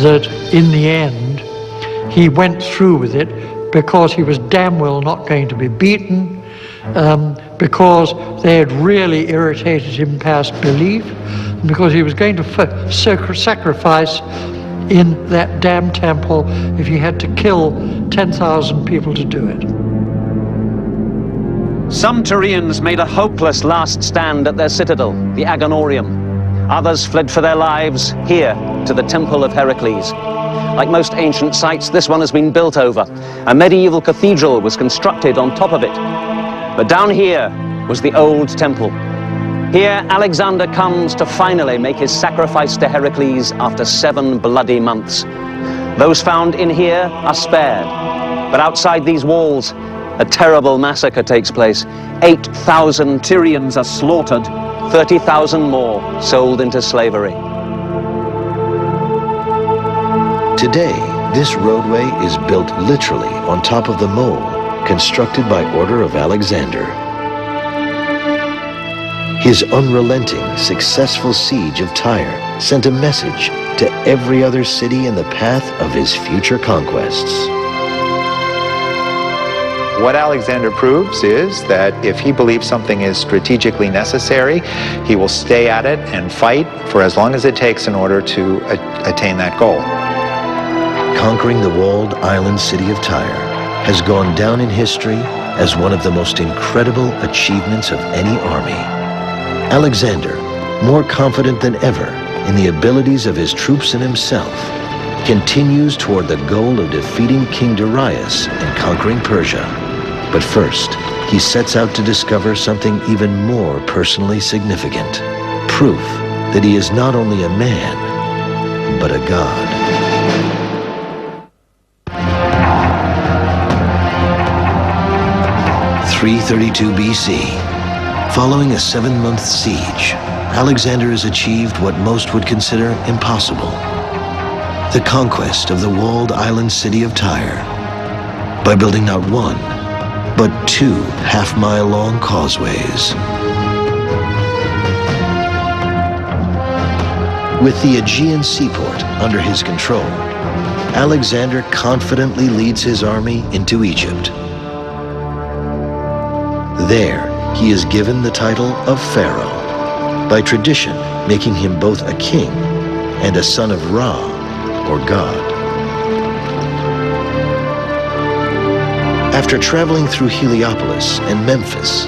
that in the end, he went through with it because he was damn well not going to be beaten, because they had really irritated him past belief, and because he was going to sacrifice in that damn temple if he had to kill 10,000 people to do it. Some Tyrians made a hopeless last stand at their citadel, the Agonorium. Others fled for their lives here to the Temple of Heracles. Like most ancient sites, this one has been built over. A medieval cathedral was constructed on top of it. But down here was the old temple. Here, Alexander comes to finally make his sacrifice to Heracles after 7 bloody months. Those found in here are spared. But outside these walls, a terrible massacre takes place. 8,000 Tyrians are slaughtered, 30,000 more sold into slavery. Today, this roadway is built literally on top of the mole, constructed by order of Alexander. His unrelenting, successful siege of Tyre sent a message to every other city in the path of his future conquests. What Alexander proves is that if he believes something is strategically necessary, he will stay at it and fight for as long as it takes in order to attain that goal. Conquering the walled island city of Tyre has gone down in history as one of the most incredible achievements of any army. Alexander, more confident than ever in the abilities of his troops and himself, continues toward the goal of defeating King Darius and conquering Persia. But first, he sets out to discover something even more personally significant. Proof that he is not only a man, but a god. 332 BC. Following a 7-month siege, Alexander has achieved what most would consider impossible: the conquest of the walled island city of Tyre by building not one, but 2 half-mile-long causeways. With the Aegean seaport under his control, Alexander confidently leads his army into Egypt. There, he is given the title of Pharaoh, by tradition making him both a king and a son of Ra, or God. After traveling through Heliopolis and Memphis,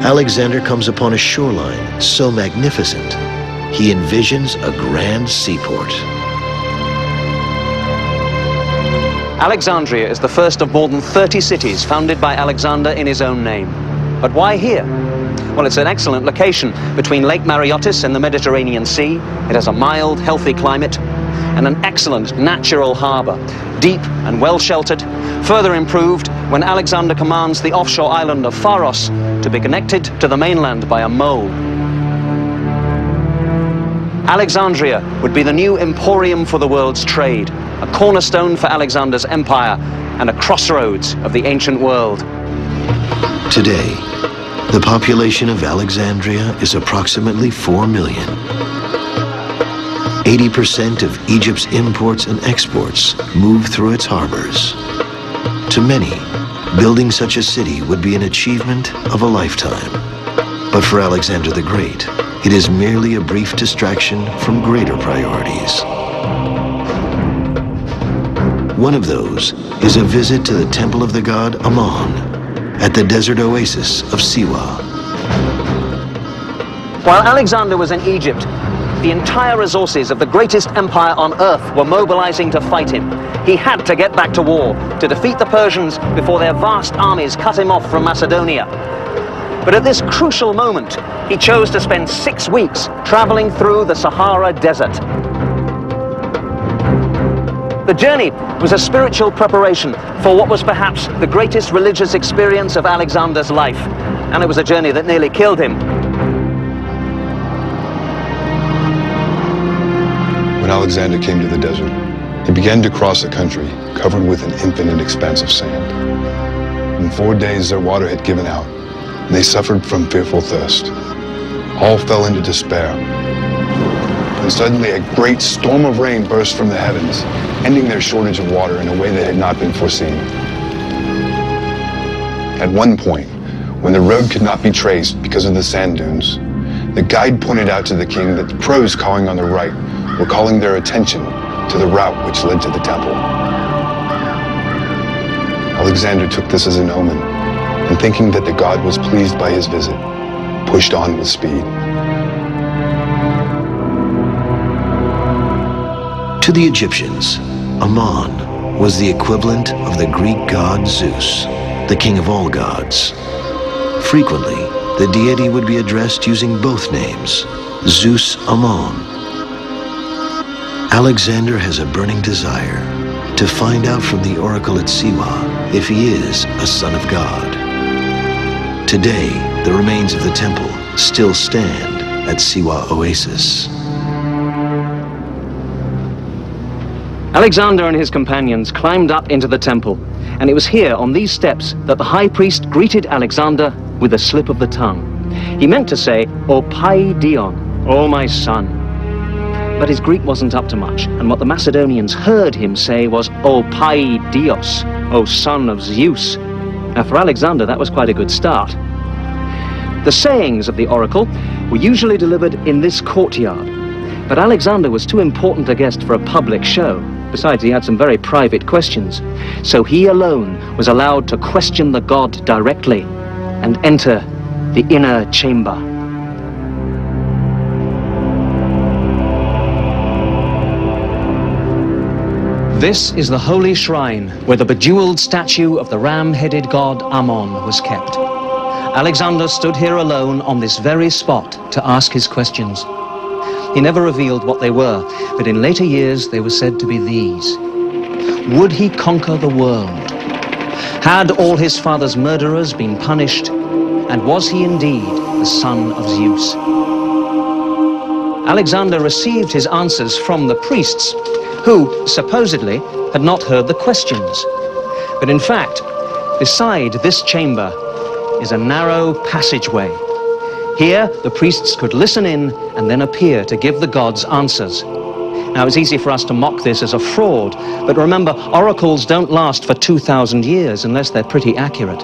Alexander comes upon a shoreline so magnificent, he envisions a grand seaport. Alexandria is the first of more than 30 cities founded by Alexander in his own name. But why here? Well, it's an excellent location between Lake Mareotis and the Mediterranean Sea. It has a mild, healthy climate and an excellent natural harbor, deep and well-sheltered, further improved when Alexander commands the offshore island of Pharos to be connected to the mainland by a mole. Alexandria would be the new emporium for the world's trade, a cornerstone for Alexander's empire, and a crossroads of the ancient world. Today, the population of Alexandria is approximately 4 million. 80% of Egypt's imports and exports move through its harbors. To many, building such a city would be an achievement of a lifetime. But for Alexander the Great, it is merely a brief distraction from greater priorities. One of those is a visit to the temple of the god Ammon at the desert oasis of Siwa. While Alexander was in Egypt, the entire resources of the greatest empire on earth were mobilizing to fight him. He had to get back to war, to defeat the Persians before their vast armies cut him off from Macedonia. But at this crucial moment, he chose to spend 6 weeks traveling through the Sahara Desert. The journey was a spiritual preparation for what was perhaps the greatest religious experience of Alexander's life, and it was a journey that nearly killed him. When Alexander came to the desert, he began to cross a country covered with an infinite expanse of sand. In 4 days, their water had given out, and they suffered from fearful thirst. All fell into despair. And suddenly a great storm of rain burst from the heavens, ending their shortage of water in a way that had not been foreseen. At one point, when the road could not be traced because of the sand dunes, the guide pointed out to the king that the crows cawing on the right were calling their attention to the route which led to the temple. Alexander took this as an omen, and thinking that the god was pleased by his visit, pushed on with speed. To the Egyptians, Ammon was the equivalent of the Greek god Zeus, the king of all gods. Frequently, the deity would be addressed using both names, Zeus Ammon. Alexander has a burning desire to find out from the oracle at Siwa if he is a son of God. Today, the remains of the temple still stand at Siwa Oasis. Alexander and his companions climbed up into the temple, and it was here on these steps that the high priest greeted Alexander with a slip of the tongue. He meant to say, "O Pai Dion, O my son." But his Greek wasn't up to much, and what the Macedonians heard him say was, "O Pai Dios, O son of Zeus." Now for Alexander, that was quite a good start. The sayings of the oracle were usually delivered in this courtyard, but Alexander was too important a guest for a public show. Besides, he had some very private questions, so he alone was allowed to question the god directly and enter the inner chamber. This is the holy shrine where the bejeweled statue of the ram-headed god Ammon was kept. Alexander stood here alone on this very spot to ask his questions. He never revealed what they were, but in later years they were said to be these. Would he conquer the world? Had all his father's murderers been punished? And was he indeed the son of Zeus? Alexander received his answers from the priests, who, supposedly, had not heard the questions. But in fact, beside this chamber is a narrow passageway. Here, the priests could listen in and then appear to give the gods answers. Now, it's easy for us to mock this as a fraud, but remember, oracles don't last for 2,000 years unless they're pretty accurate.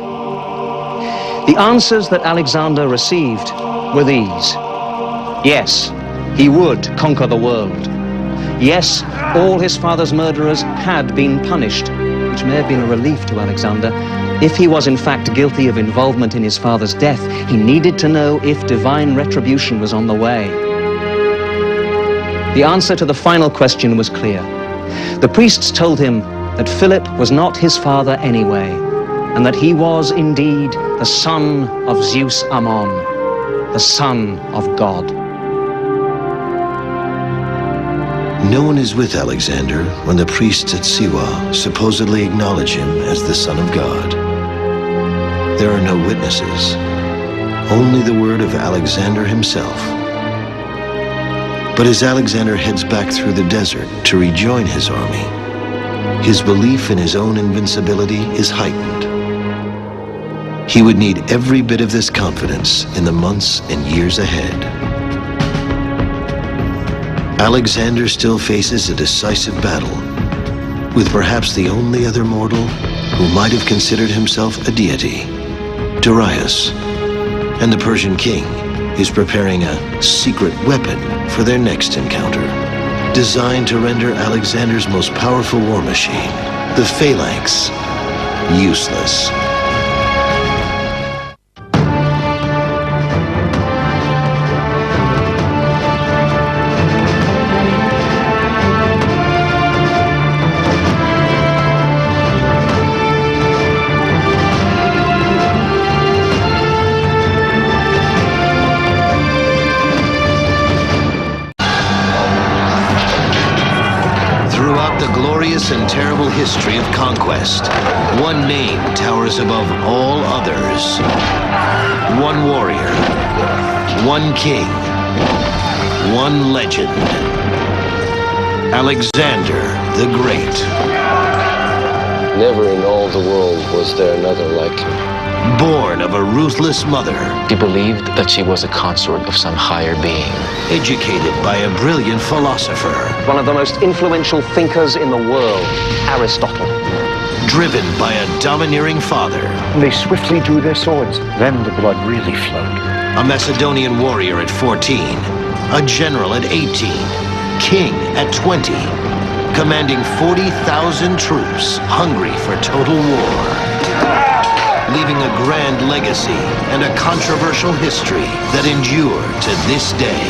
The answers that Alexander received were these. Yes, he would conquer the world. Yes, all his father's murderers had been punished, which may have been a relief to Alexander. If he was in fact guilty of involvement in his father's death, he needed to know if divine retribution was on the way. The answer to the final question was clear. The priests told him that Philip was not his father anyway, and that he was indeed the son of Zeus Ammon, the son of God. No one is with Alexander when the priests at Siwa supposedly acknowledge him as the Son of God. There are no witnesses, only the word of Alexander himself. But as Alexander heads back through the desert to rejoin his army, his belief in his own invincibility is heightened. He would need every bit of this confidence in the months and years ahead. Alexander still faces a decisive battle with perhaps the only other mortal who might have considered himself a deity, Darius, and the Persian king is preparing a secret weapon for their next encounter, designed to render Alexander's most powerful war machine, the phalanx, useless. glorious and terrible history of conquest, one name towers above all others. One warrior, one king, one legend. Alexander the Great. Never in all the world was there another like him. Born of a ruthless mother. She believed that she was a consort of some higher being. Educated by a brilliant philosopher. One of the most influential thinkers in the world, Aristotle. Driven by a domineering father. They swiftly drew their swords. Then the blood really flowed. A Macedonian warrior at 14. A general at 18. King at 20. Commanding 40,000 troops, hungry for total war. Leaving a grand legacy and a controversial history that endure to this day.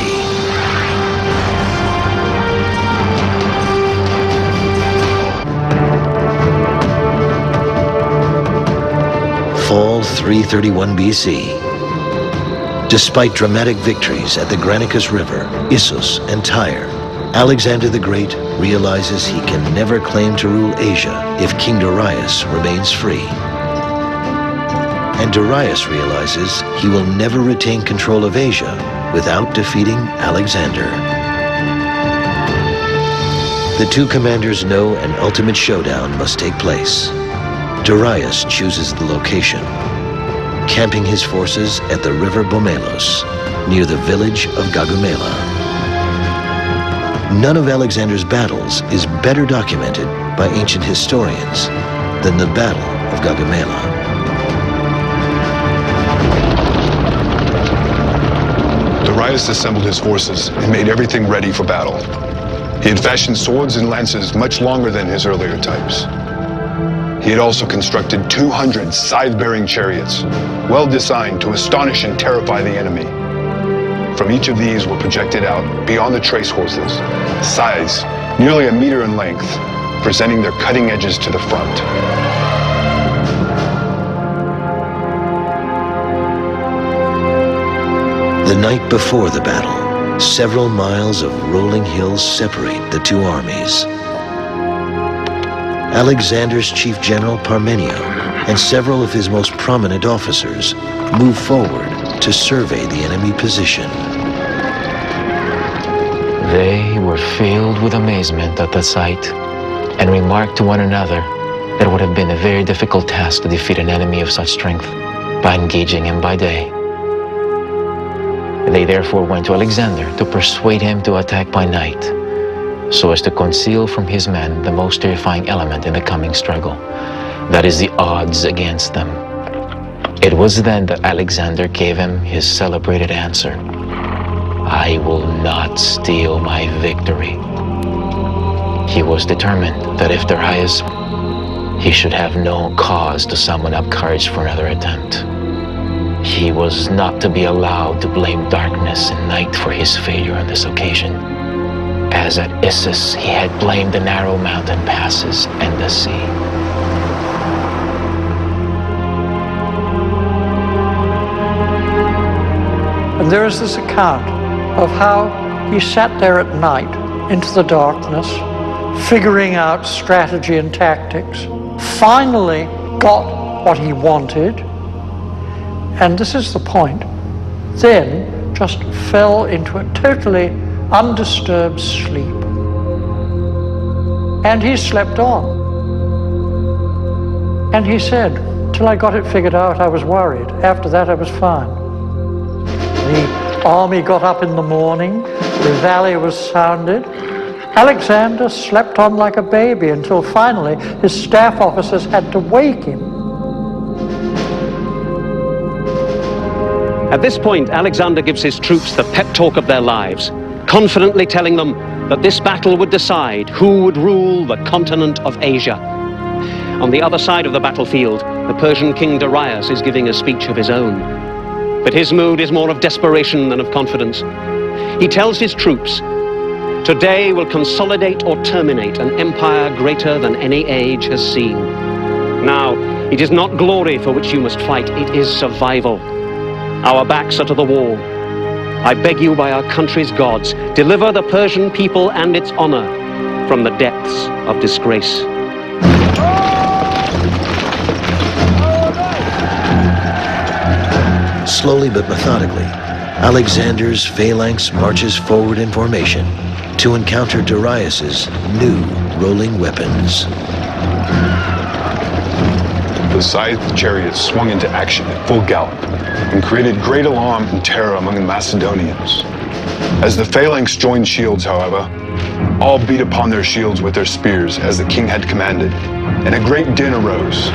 Fall 331 BC. Despite dramatic victories at the Granicus River, Issus, and Tyre, Alexander the Great realizes he can never claim to rule Asia if King Darius remains free. And Darius realizes he will never retain control of Asia without defeating Alexander. The two commanders know an ultimate showdown must take place. Darius chooses the location, camping his forces at the river Bomelos, near the village of Gaugamela. None of Alexander's battles is better documented by ancient historians than the Battle of Gaugamela. Darius assembled his forces and made everything ready for battle. He had fashioned swords and lances much longer than his earlier types. He had also constructed 200 scythe-bearing chariots, well designed to astonish and terrify the enemy. From each of these were projected out, beyond the trace horses, scythes nearly 1 meter in length, presenting their cutting edges to the front. The night before the battle, several miles of rolling hills separate the two armies. Alexander's chief general Parmenio and several of his most prominent officers move forward to survey the enemy position. They were filled with amazement at the sight and remarked to one another that it would have been a very difficult task to defeat an enemy of such strength by engaging him by day. They therefore went to Alexander to persuade him to attack by night, so as to conceal from his men the most terrifying element in the coming struggle, that is the odds against them. It was then that Alexander gave him his celebrated answer: "I will not steal my victory." He was determined that if Darius, he should have no cause to summon up courage for another attempt. He was not to be allowed to blame darkness and night for his failure on this occasion, as at Issus he had blamed the narrow mountain passes and the sea. And there is this account of how he sat there at night into the darkness, figuring out strategy and tactics, finally got what he wanted, and this is the point, then just fell into a totally undisturbed sleep. And he slept on. And he said, till I got it figured out, I was worried. After that, I was fine. The army got up in the morning, the valley was sounded. Alexander slept on like a baby until finally his staff officers had to wake him. At this point, Alexander gives his troops the pep talk of their lives, confidently telling them that this battle would decide who would rule the continent of Asia. On the other side of the battlefield, the Persian king Darius is giving a speech of his own. But his mood is more of desperation than of confidence. He tells his troops, "Today will consolidate or terminate an empire greater than any age has seen. Now, it is not glory for which you must fight, it is survival. Our backs are to the wall. I beg you by our country's gods, deliver the Persian people and its honor. from the depths of disgrace. Slowly but methodically, Alexander's phalanx marches forward in formation to encounter Darius's new rolling weapons. The scythed chariots swung into action at full gallop and created great alarm and terror among the Macedonians. As the phalanx joined shields, however, all beat upon their shields with their spears as the king had commanded, and a great din arose.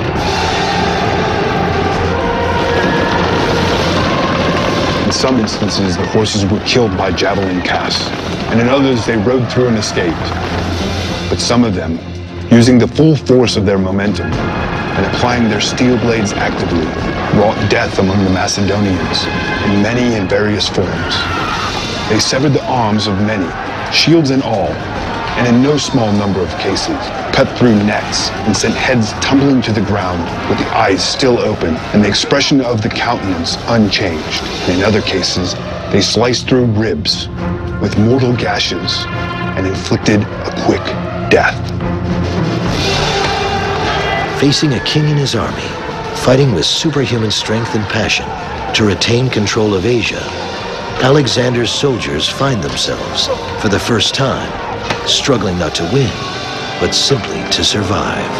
In some instances, the horses were killed by javelin casts, and in others they rode through and escaped. But some of them, using the full force of their momentum and applying their steel blades actively, wrought death among the Macedonians in many and various forms. They severed the arms of many, shields and all, and in no small number of cases, cut through necks and sent heads tumbling to the ground with the eyes still open and the expression of the countenance unchanged. And in other cases, they sliced through ribs with mortal gashes and inflicted a quick death. Facing a king and his army, fighting with superhuman strength and passion to retain control of Asia, Alexander's soldiers find themselves, for the first time, struggling not to win, but simply to survive.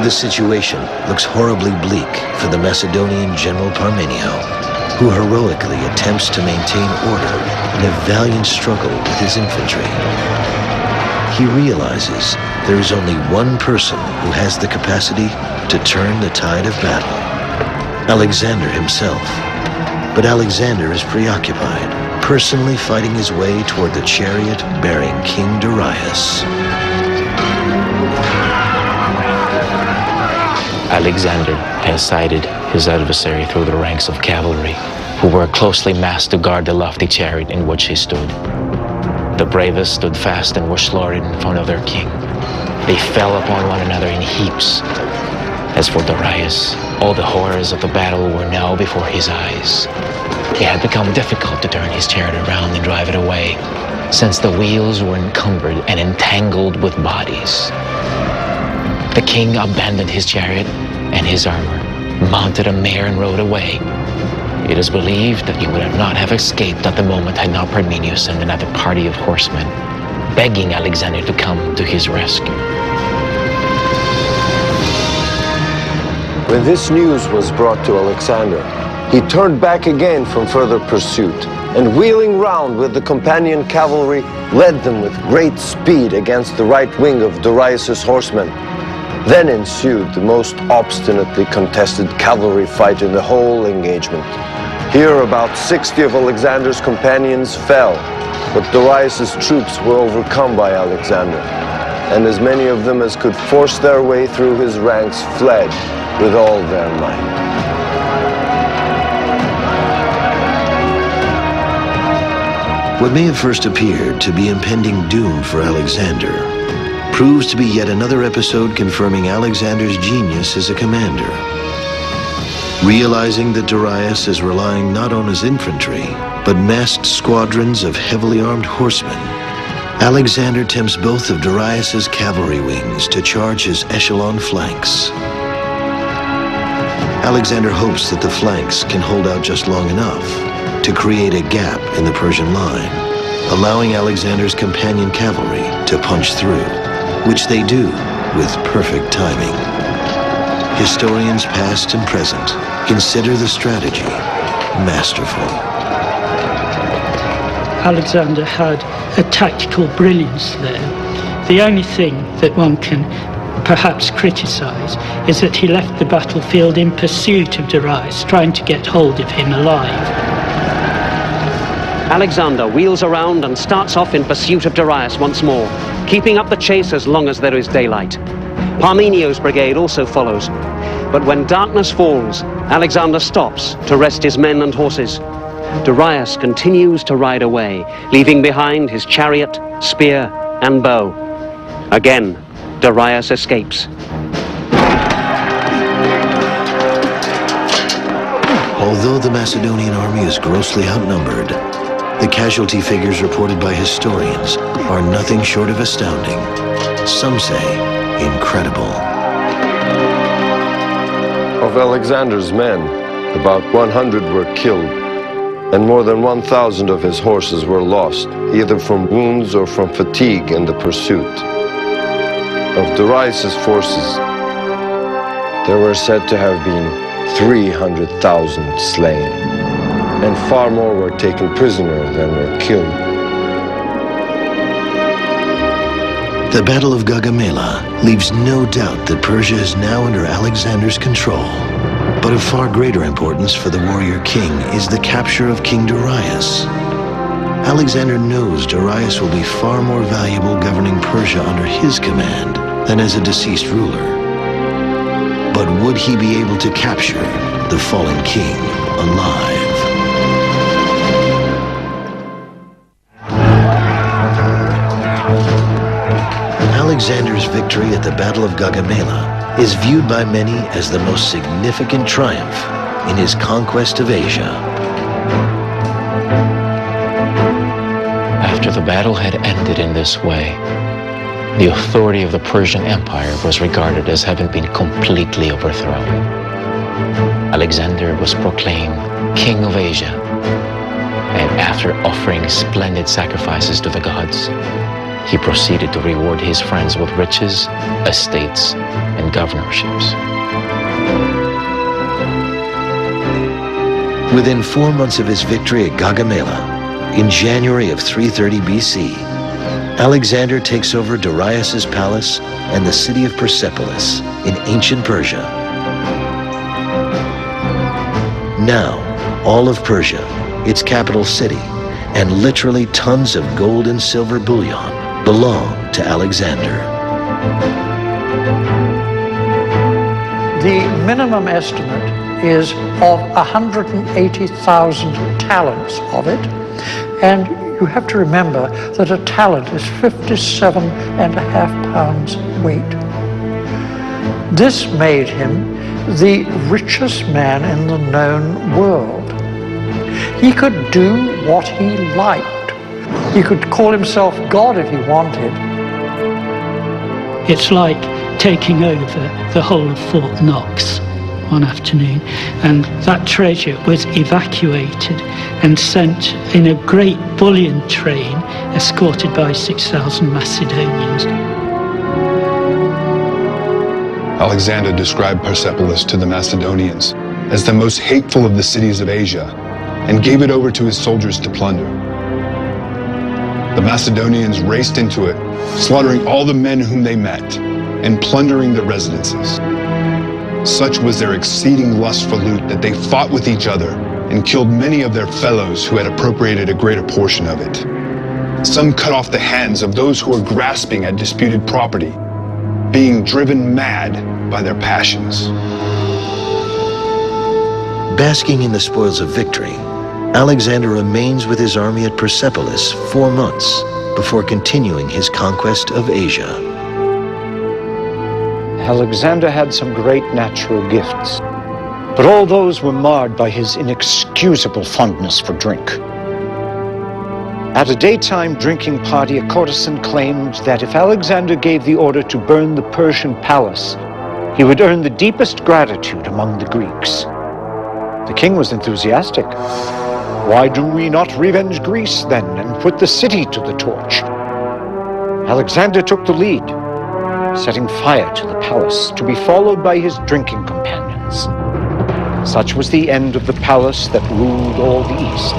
The situation looks horribly bleak for the Macedonian general Parmenio, who heroically attempts to maintain order in a valiant struggle with his infantry. He realizes there is only one person who has the capacity to turn the tide of battle, Alexander himself. But Alexander is preoccupied, personally fighting his way toward the chariot bearing King Darius. Alexander has sighted his adversary through the ranks of cavalry, who were closely massed to guard the lofty chariot in which he stood. The bravest stood fast and were slaughtered in front of their king. They fell upon one another in heaps. As for Darius, all the horrors of the battle were now before his eyes. It had become difficult to turn his chariot around and drive it away, since the wheels were encumbered and entangled with bodies. The king abandoned his chariot and his armor, mounted a mare and rode away. It is believed that he would not have escaped at the moment had not Parmenio sent another party of horsemen, begging Alexander to come to his rescue. When this news was brought to Alexander, he turned back again from further pursuit, and wheeling round with the companion cavalry, led them with great speed against the right wing of Darius's horsemen. Then ensued the most obstinately contested cavalry fight in the whole engagement. Here about 60 of Alexander's companions fell, but Darius's troops were overcome by Alexander, and as many of them as could force their way through his ranks fled with all their might. What may have first appeared to be impending doom for Alexander proves to be yet another episode confirming Alexander's genius as a commander. Realizing that Darius is relying not on his infantry, but massed squadrons of heavily armed horsemen, Alexander tempts both of Darius's cavalry wings to charge his echelon flanks. Alexander hopes that the flanks can hold out just long enough to create a gap in the Persian line, allowing Alexander's companion cavalry to punch through, which they do with perfect timing. Historians past and present consider the strategy masterful. Alexander had a tactical brilliance there. The only thing that one can perhaps criticize is that he left the battlefield in pursuit of Darius, trying to get hold of him alive. Alexander wheels around and starts off in pursuit of Darius once more, keeping up the chase as long as there is daylight. Parmenio's brigade also follows, but when darkness falls, Alexander stops to rest his men and horses. Darius continues to ride away, leaving behind his chariot, spear, and bow. Again, Darius escapes. Although the Macedonian army is grossly outnumbered, The casualty figures reported by historians are nothing short of astounding. Some say incredible. Of Alexander's men, about 100 were killed, and more than 1,000 of his horses were lost, either from wounds or from fatigue in the pursuit. Of Darius' forces, there were said to have been 300,000 slain, and far more were taken prisoner than were killed. The Battle of Gaugamela leaves no doubt that Persia is now under Alexander's control. But of far greater importance for the warrior king is the capture of King Darius. Alexander knows Darius will be far more valuable governing Persia under his command than as a deceased ruler. But would he be able to capture the fallen king alive? Alexander's victory at the Battle of Gaugamela is viewed by many as the most significant triumph in his conquest of Asia. After the battle had ended in this way, the authority of the Persian Empire was regarded as having been completely overthrown. Alexander was proclaimed King of Asia, and after offering splendid sacrifices to the gods, he proceeded to reward his friends with riches, estates, and governorships. Within 4 months of his victory at Gaugamela, in January of 330 BC, Alexander takes over Darius's palace and the city of Persepolis in ancient Persia. Now, all of Persia, its capital city, and literally tons of gold and silver bullion belong to Alexander. The minimum estimate is of 180,000 talents of it, and you have to remember that a talent is 57.5 pounds weight. This made him the richest man in the known world. He could do what he liked. He could call himself God if he wanted. It's like taking over the whole of Fort Knox one afternoon, and that treasure was evacuated and sent in a great bullion train escorted by 6,000 Macedonians. Alexander described Persepolis to the Macedonians as the most hateful of the cities of Asia and gave it over to his soldiers to plunder. The Macedonians raced into it, slaughtering all the men whom they met and plundering the residences. Such was their exceeding lust for loot that they fought with each other and killed many of their fellows who had appropriated a greater portion of it. Some cut off the hands of those who were grasping at disputed property, being driven mad by their passions. Basking in the spoils of victory, Alexander remains with his army at Persepolis 4 months before continuing his conquest of Asia. Alexander had some great natural gifts, but all those were marred by his inexcusable fondness for drink. At a daytime drinking party, a courtesan claimed that if Alexander gave the order to burn the Persian palace, he would earn the deepest gratitude among the Greeks. The king was enthusiastic. "Why do we not revenge Greece, then, and put the city to the torch?" Alexander took the lead, setting fire to the palace, to be followed by his drinking companions. Such was the end of the palace that ruled all the East.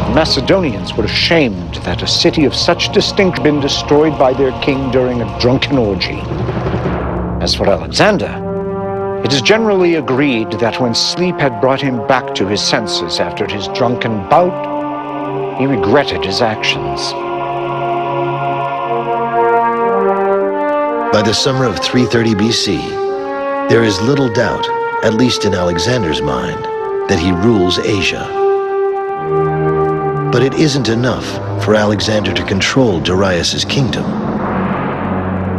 The Macedonians were ashamed that a city of such distinction had been destroyed by their king during a drunken orgy. As for Alexander, it is generally agreed that when sleep had brought him back to his senses after his drunken bout, he regretted his actions. By the summer of 330 BC, there is little doubt, at least in Alexander's mind, that he rules Asia. But it isn't enough for Alexander to control Darius's kingdom.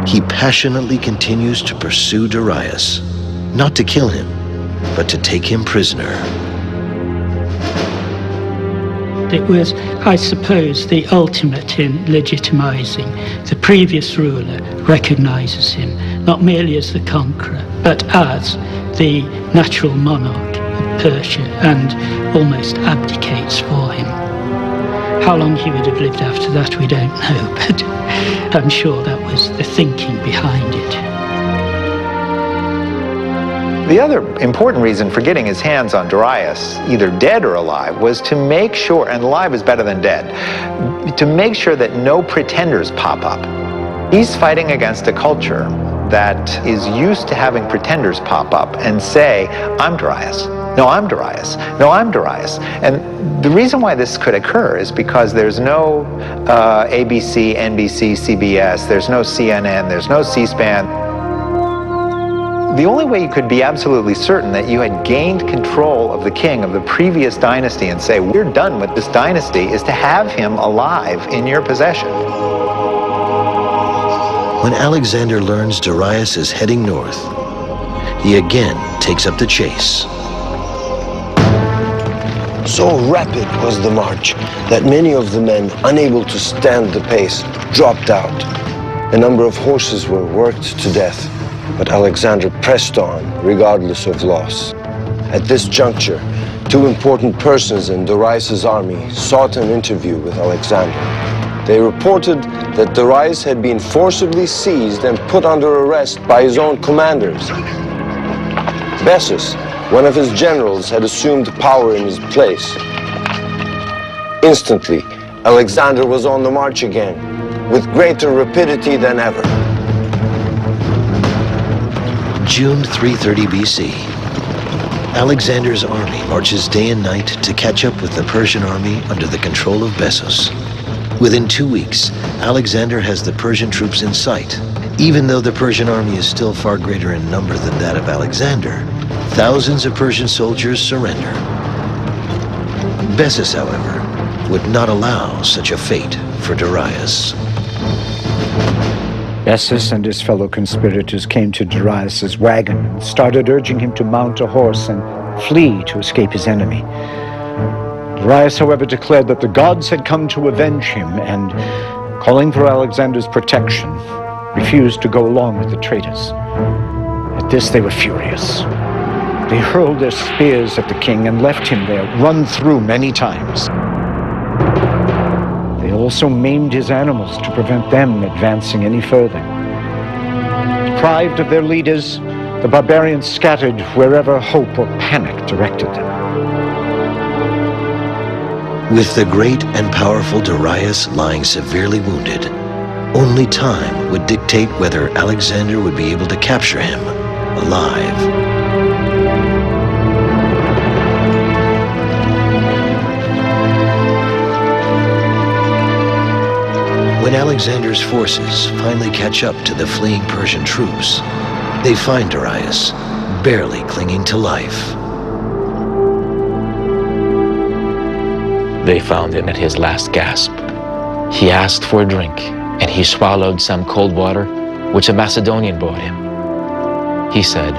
He passionately continues to pursue Darius, not to kill him, but to take him prisoner. It was, I suppose, the ultimate in legitimizing. The previous ruler recognizes him not merely as the conqueror, but as the natural monarch of Persia, and almost abdicates for him. How long he would have lived after that, we don't know, but I'm sure that was the thinking behind it. The other important reason for getting his hands on Darius, either dead or alive, was to make sure, and alive is better than dead, to make sure that no pretenders pop up. He's fighting against a culture that is used to having pretenders pop up and say, I'm Darius. No, I'm Darius. No, I'm Darius. And the reason why this could occur is because there's no ABC, NBC, CBS, there's no CNN, there's no C-SPAN. The only way you could be absolutely certain that you had gained control of the king of the previous dynasty and say, we're done with this dynasty, is to have him alive in your possession. When Alexander learns Darius is heading north, he again takes up the chase. So rapid was the march that many of the men, unable to stand the pace, dropped out. A number of horses were worked to death, but Alexander pressed on, regardless of loss. At this juncture, two important persons in Darius' army sought an interview with Alexander. They reported that Darius had been forcibly seized and put under arrest by his own commanders. Bessus, one of his generals, had assumed power in his place. Instantly, Alexander was on the march again, with greater rapidity than ever. June 330 BC. Alexander's army marches day and night to catch up with the Persian army under the control of Bessus. Within 2 weeks, Alexander has the Persian troops in sight. Even though the Persian army is still far greater in number than that of Alexander, thousands of Persian soldiers surrender. Bessus, however, would not allow such a fate for Darius. Bessus and his fellow conspirators came to Darius' wagon and started urging him to mount a horse and flee to escape his enemy. Darius, however, declared that the gods had come to avenge him and, calling for Alexander's protection, refused to go along with the traitors. At this, they were furious. They hurled their spears at the king and left him there, run through many times. They also maimed his animals to prevent them advancing any further. Deprived of their leaders, the barbarians scattered wherever hope or panic directed them. With the great and powerful Darius lying severely wounded, only time would dictate whether Alexander would be able to capture him alive. When Alexander's forces finally catch up to the fleeing Persian troops, they find Darius barely clinging to life. They found him at his last gasp. He asked for a drink, and he swallowed some cold water, which a Macedonian brought him. He said,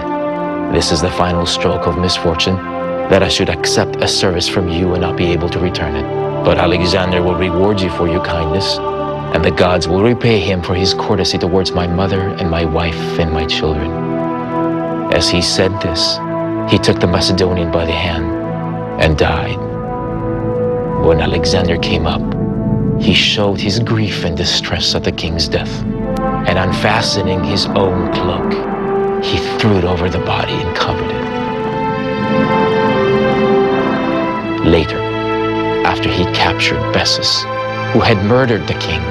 "This is the final stroke of misfortune, that I should accept a service from you and not be able to return it. But Alexander will reward you for your kindness, and the gods will repay him for his courtesy towards my mother and my wife and my children." As he said this, he took the Macedonian by the hand and died. When Alexander came up, he showed his grief and distress at the king's death, and unfastening his own cloak, he threw it over the body and covered it. Later, after he captured Bessus, who had murdered the king,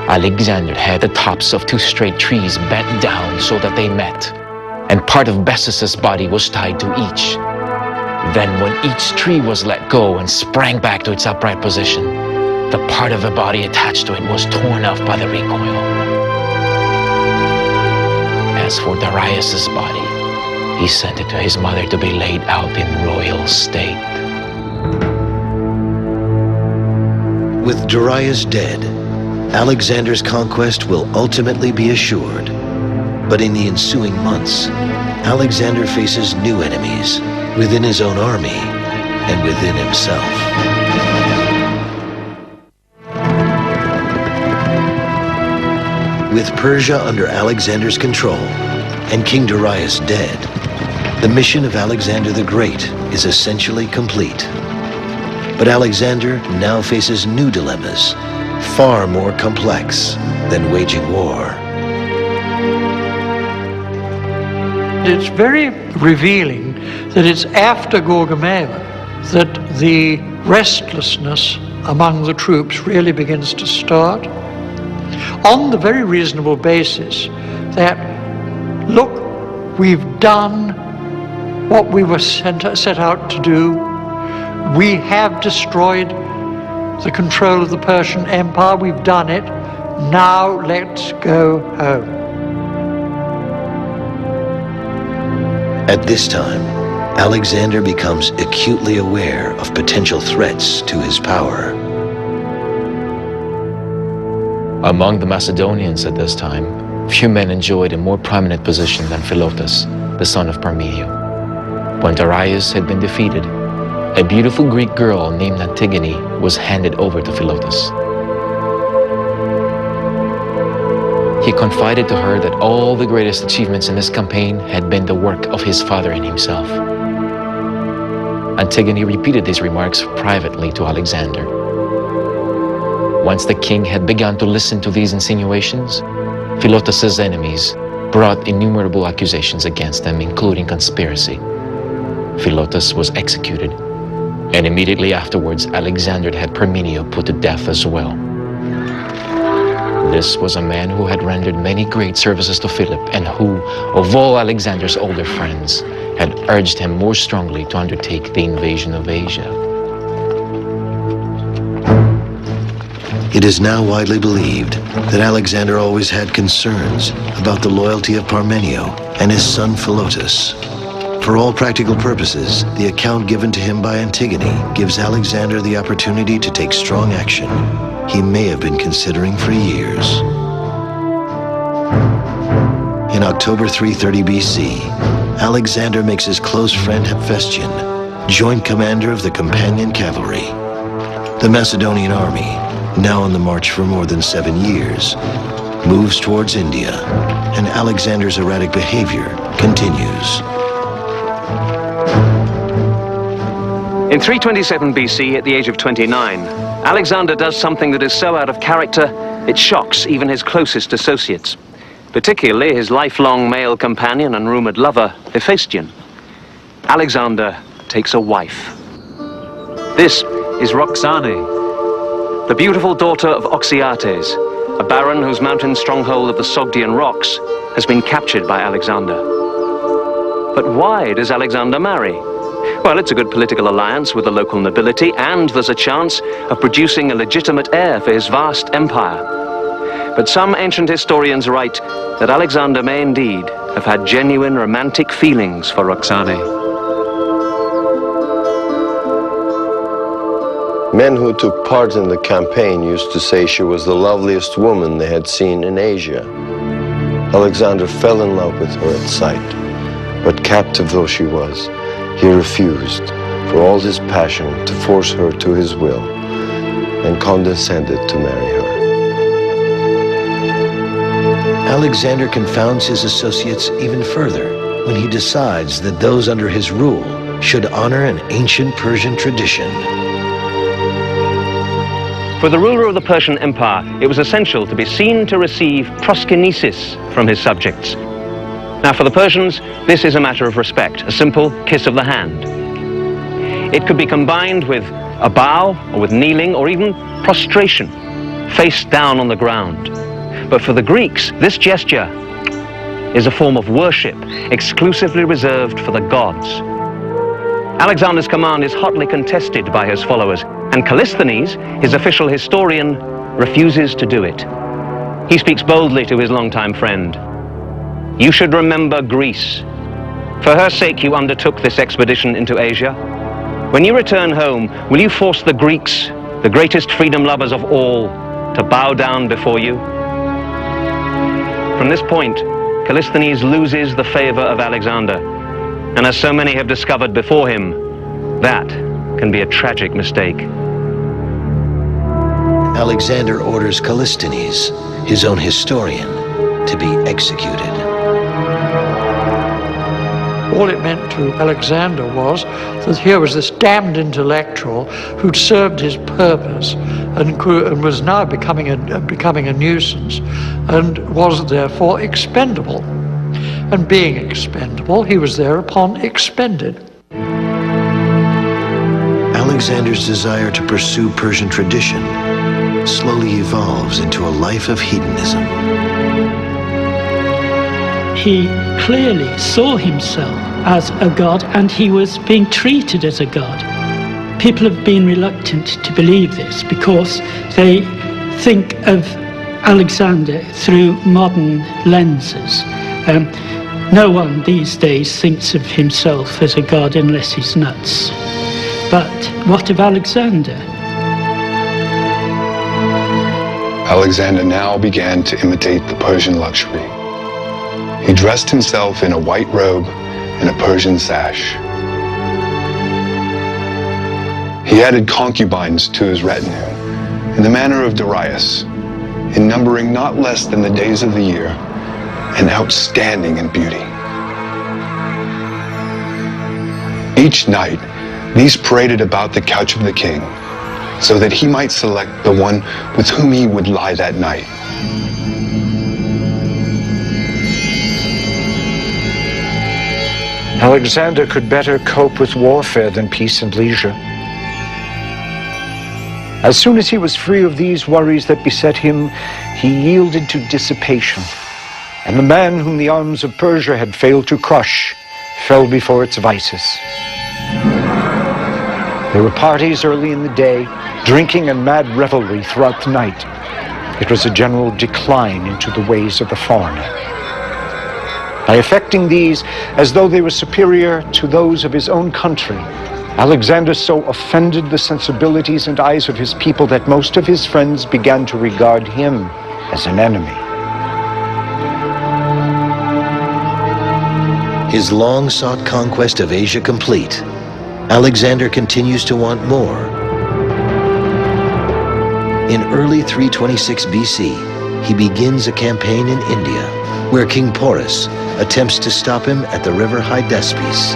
Alexander had the tops of two straight trees bent down so that they met, and part of Bessus's body was tied to each. Then when each tree was let go and sprang back to its upright position, the part of the body attached to it was torn off by the recoil. As for Darius's body, he sent it to his mother to be laid out in royal state. With Darius dead, Alexander's conquest will ultimately be assured. But in the ensuing months, Alexander faces new enemies within his own army and within himself. With Persia under Alexander's control and King Darius dead, the mission of Alexander the Great is essentially complete. But Alexander now faces new dilemmas, far more complex than waging war. It's very revealing that it's after Gaugamela that the restlessness among the troops really begins to start, on the very reasonable basis that, look, we've done what we were set out to do. We have destroyed the control of the Persian Empire. We've done it. Now let's go home. At this time, Alexander becomes acutely aware of potential threats to his power. Among the Macedonians at this time, few men enjoyed a more prominent position than Philotas, the son of Parmenio. When Darius had been defeated, a beautiful Greek girl named Antigone was handed over to Philotas. He confided to her that all the greatest achievements in this campaign had been the work of his father and himself. Antigone repeated these remarks privately to Alexander. Once the king had begun to listen to these insinuations, Philotas's enemies brought innumerable accusations against him, including conspiracy. Philotas was executed, and immediately afterwards Alexander had Parmenio put to death as well. This was a man who had rendered many great services to Philip and who, of all Alexander's older friends, had urged him more strongly to undertake the invasion of Asia. It is now widely believed that Alexander always had concerns about the loyalty of Parmenio and his son Philotas. For all practical purposes, the account given to him by Antigone gives Alexander the opportunity to take strong action he may have been considering for years. In October 330 BC, Alexander makes his close friend Hephaestion joint commander of the companion cavalry. The Macedonian army, now on the march for more than 7 years, moves towards India, and Alexander's erratic behavior continues. In 327 BC, at the age of 29, Alexander does something that is so out of character, it shocks even his closest associates, particularly his lifelong male companion and rumored lover, Hephaestion. Alexander takes a wife. This is Roxane, the beautiful daughter of Oxyates, a baron whose mountain stronghold of the Sogdian rocks has been captured by Alexander. But why does Alexander marry? Well, it's a good political alliance with the local nobility, and there's a chance of producing a legitimate heir for his vast empire. But some ancient historians write that Alexander may indeed have had genuine romantic feelings for Roxane. Men who took part in the campaign used to say she was the loveliest woman they had seen in Asia. Alexander fell in love with her at sight, but captive though she was, he refused, for all his passion, to force her to his will, and condescended to marry her. Alexander confounds his associates even further when he decides that those under his rule should honor an ancient Persian tradition. For the ruler of the Persian Empire, it was essential to be seen to receive proskinesis from his subjects. Now, for the Persians, this is a matter of respect, a simple kiss of the hand. It could be combined with a bow, or with kneeling, or even prostration, face down on the ground. But for the Greeks, this gesture is a form of worship exclusively reserved for the gods. Alexander's command is hotly contested by his followers, and Callisthenes, his official historian, refuses to do it. He speaks boldly to his longtime friend. You should remember Greece. For her sake you undertook this expedition into Asia. When you return home, will you force the Greeks, the greatest freedom lovers of all, to bow down before you? From this point, Callisthenes loses the favor of Alexander, and as so many have discovered before him, that can be a tragic mistake. Alexander orders Callisthenes, his own historian, to be executed. All it meant to Alexander was that here was this damned intellectual who'd served his purpose and was now becoming a nuisance and was therefore expendable. And being expendable, he was thereupon expended. Alexander's desire to pursue Persian tradition slowly evolves into a life of hedonism. He clearly saw himself as a god, and he was being treated as a god. People have been reluctant to believe this because they think of Alexander through modern lenses. No one these days thinks of himself as a god unless he's nuts. But what of Alexander? Alexander now began to imitate the Persian luxury. He dressed himself in a white robe and a Persian sash. He added concubines to his retinue in the manner of Darius, in numbering not less than the days of the year and outstanding in beauty. Each night, these paraded about the couch of the king so that he might select the one with whom he would lie that night. Alexander could better cope with warfare than peace and leisure. As soon as he was free of these worries that beset him, he yielded to dissipation, and the man whom the arms of Persia had failed to crush fell before its vices. There were parties early in the day, drinking and mad revelry throughout the night. It was a general decline into the ways of the foreigner. By affecting these as though they were superior to those of his own country, Alexander so offended the sensibilities and eyes of his people that most of his friends began to regard him as an enemy. His long-sought conquest of Asia complete, Alexander continues to want more. In early 326 BC, he begins a campaign in India, where King Porus attempts to stop him at the river Hydaspes.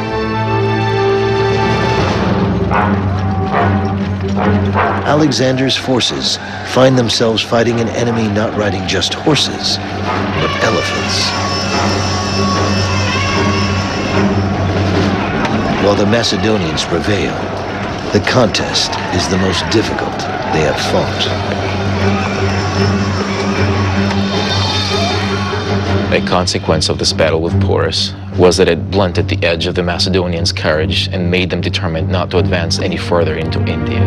Alexander's forces find themselves fighting an enemy not riding just horses, but elephants. While the Macedonians prevail, the contest is the most difficult they have fought. A consequence of this battle with Porus was that it blunted the edge of the Macedonians' courage and made them determined not to advance any further into India.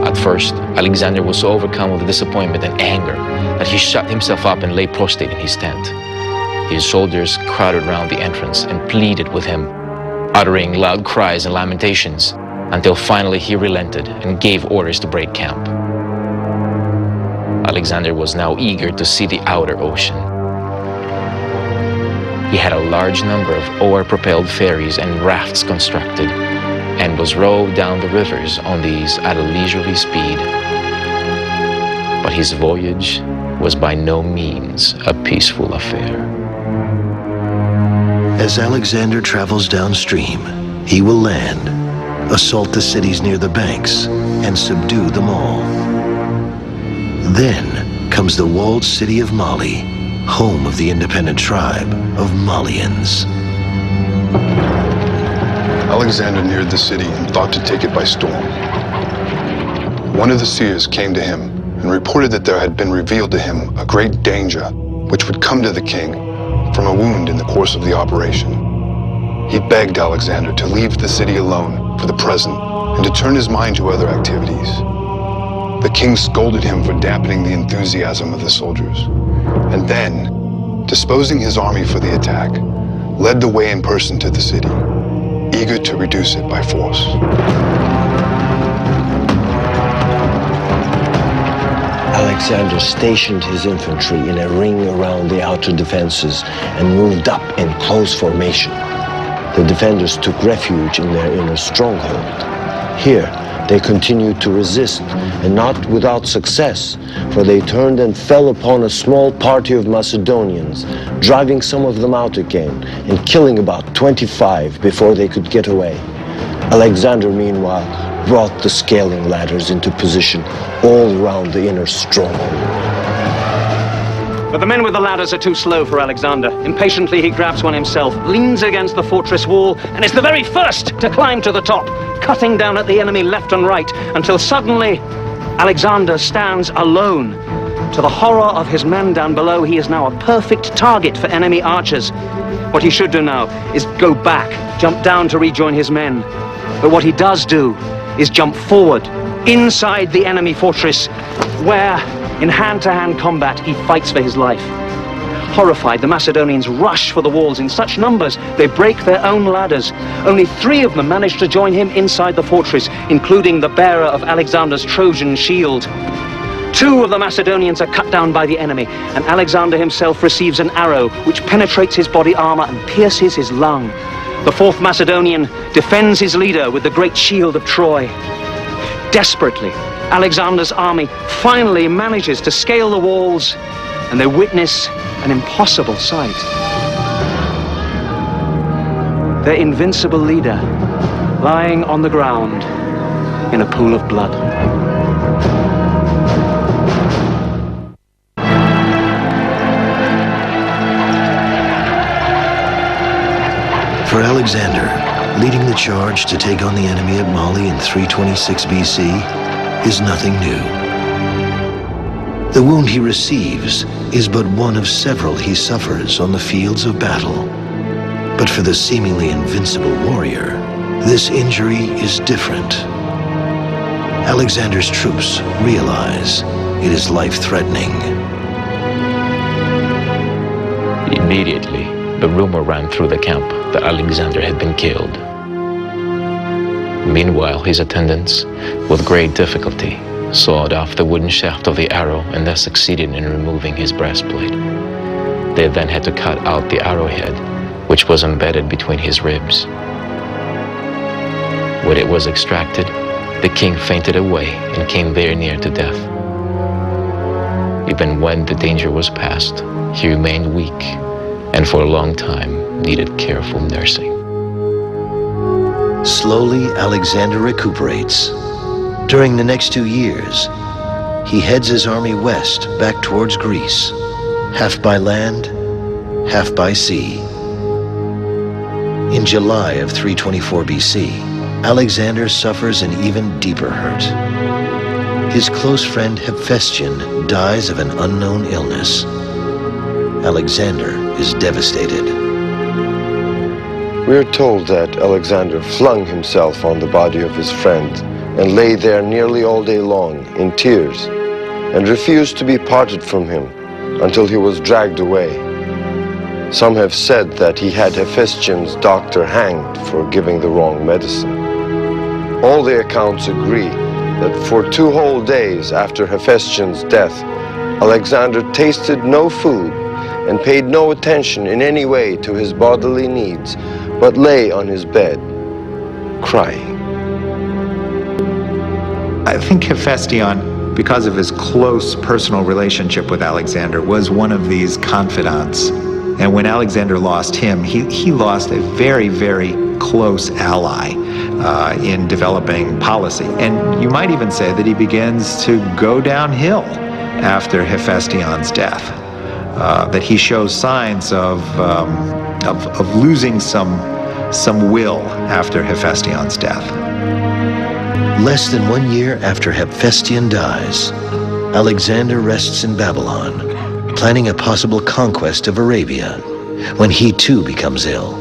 At first, Alexander was so overcome with disappointment and anger that he shut himself up and lay prostrate in his tent. His soldiers crowded round the entrance and pleaded with him, uttering loud cries and lamentations, until finally he relented and gave orders to break camp. Alexander was now eager to see the outer ocean. He had a large number of oar-propelled ferries and rafts constructed, and was rowed down the rivers on these at a leisurely speed. But his voyage was by no means a peaceful affair. As Alexander travels downstream, he will land, assault the cities near the banks, and subdue them all. Then comes the walled city of Mali, home of the independent tribe of Malians. Alexander neared the city and thought to take it by storm. One of the seers came to him and reported that there had been revealed to him a great danger which would come to the king from a wound in the course of the operation. He begged Alexander to leave the city alone for the present and to turn his mind to other activities. The king scolded him for dampening the enthusiasm of the soldiers, and then, disposing his army for the attack, led the way in person to the city, eager to reduce it by force. Alexander stationed his infantry in a ring around the outer defenses and moved up in close formation. The defenders took refuge in their inner stronghold. Here, They continued to resist, and not without success, for they turned and fell upon a small party of Macedonians, driving some of them out again, and killing about 25 before they could get away. Alexander, meanwhile, brought the scaling ladders into position all around the inner stronghold. But the men with the ladders are too slow for Alexander. Impatiently, he grabs one himself, leans against the fortress wall, and is the very first to climb to the top, cutting down at the enemy left and right, until suddenly Alexander stands alone. To the horror of his men down below, he is now a perfect target for enemy archers. What he should do now is go back, jump down to rejoin his men. But what he does do is jump forward, inside the enemy fortress, where, in hand-to-hand combat, he fights for his life. Horrified, the Macedonians rush for the walls in such numbers, they break their own ladders. Only 3 of them manage to join him inside the fortress, including the bearer of Alexander's Trojan shield. 2 of the Macedonians are cut down by the enemy, and Alexander himself receives an arrow which penetrates his body armor and pierces his lung. The 4th Macedonian defends his leader with the great shield of Troy. Desperately, Alexander's army finally manages to scale the walls, and they witness an impossible sight. Their invincible leader lying on the ground in a pool of blood. For Alexander, leading the charge to take on the enemy at Mali in 326 BC is nothing new. The wound he receives is but one of several he suffers on the fields of battle. But for the seemingly invincible warrior, this injury is different. Alexander's troops realize it is life-threatening. Immediately, the rumor ran through the camp that Alexander had been killed. Meanwhile, his attendants, with great difficulty, sawed off the wooden shaft of the arrow and thus succeeded in removing his breastplate. They then had to cut out the arrowhead, which was embedded between his ribs. When it was extracted, the king fainted away and came very near to death. Even when the danger was past, he remained weak and for a long time needed careful nursing. Slowly, Alexander recuperates. During the next 2 years, he heads his army west back towards Greece, half by land, half by sea. In July of 324 BC, Alexander suffers an even deeper hurt. His close friend Hephaestion dies of an unknown illness. Alexander is devastated. We are told that Alexander flung himself on the body of his friend and lay there nearly all day long in tears and refused to be parted from him until he was dragged away. Some have said that he had Hephaestion's doctor hanged for giving the wrong medicine. All the accounts agree that for 2 whole days after Hephaestion's death, Alexander tasted no food and paid no attention in any way to his bodily needs, but lay on his bed, crying. I think Hephaestion, because of his close personal relationship with Alexander, was one of these confidants. And when Alexander lost him, he lost a very, very close ally in developing policy. And you might even say that he begins to go downhill after Hephaestion's death. That he shows signs of losing some will after Hephaestion's death. Less than 1 year after Hephaestion dies, Alexander rests in Babylon, planning a possible conquest of Arabia, when he too becomes ill.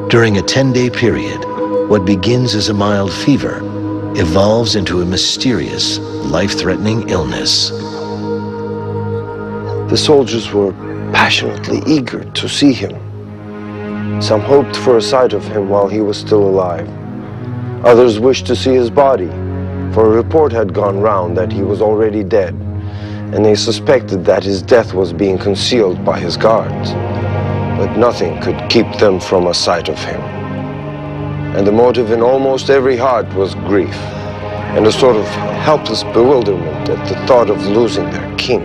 During a 10-day period, what begins as a mild fever evolves into a mysterious, life-threatening illness. The soldiers were passionately eager to see him. Some hoped for a sight of him while he was still alive. Others wished to see his body, for a report had gone round that he was already dead, and they suspected that his death was being concealed by his guards. But nothing could keep them from a sight of him. And the motive in almost every heart was grief. and a sort of helpless bewilderment at the thought of losing their king.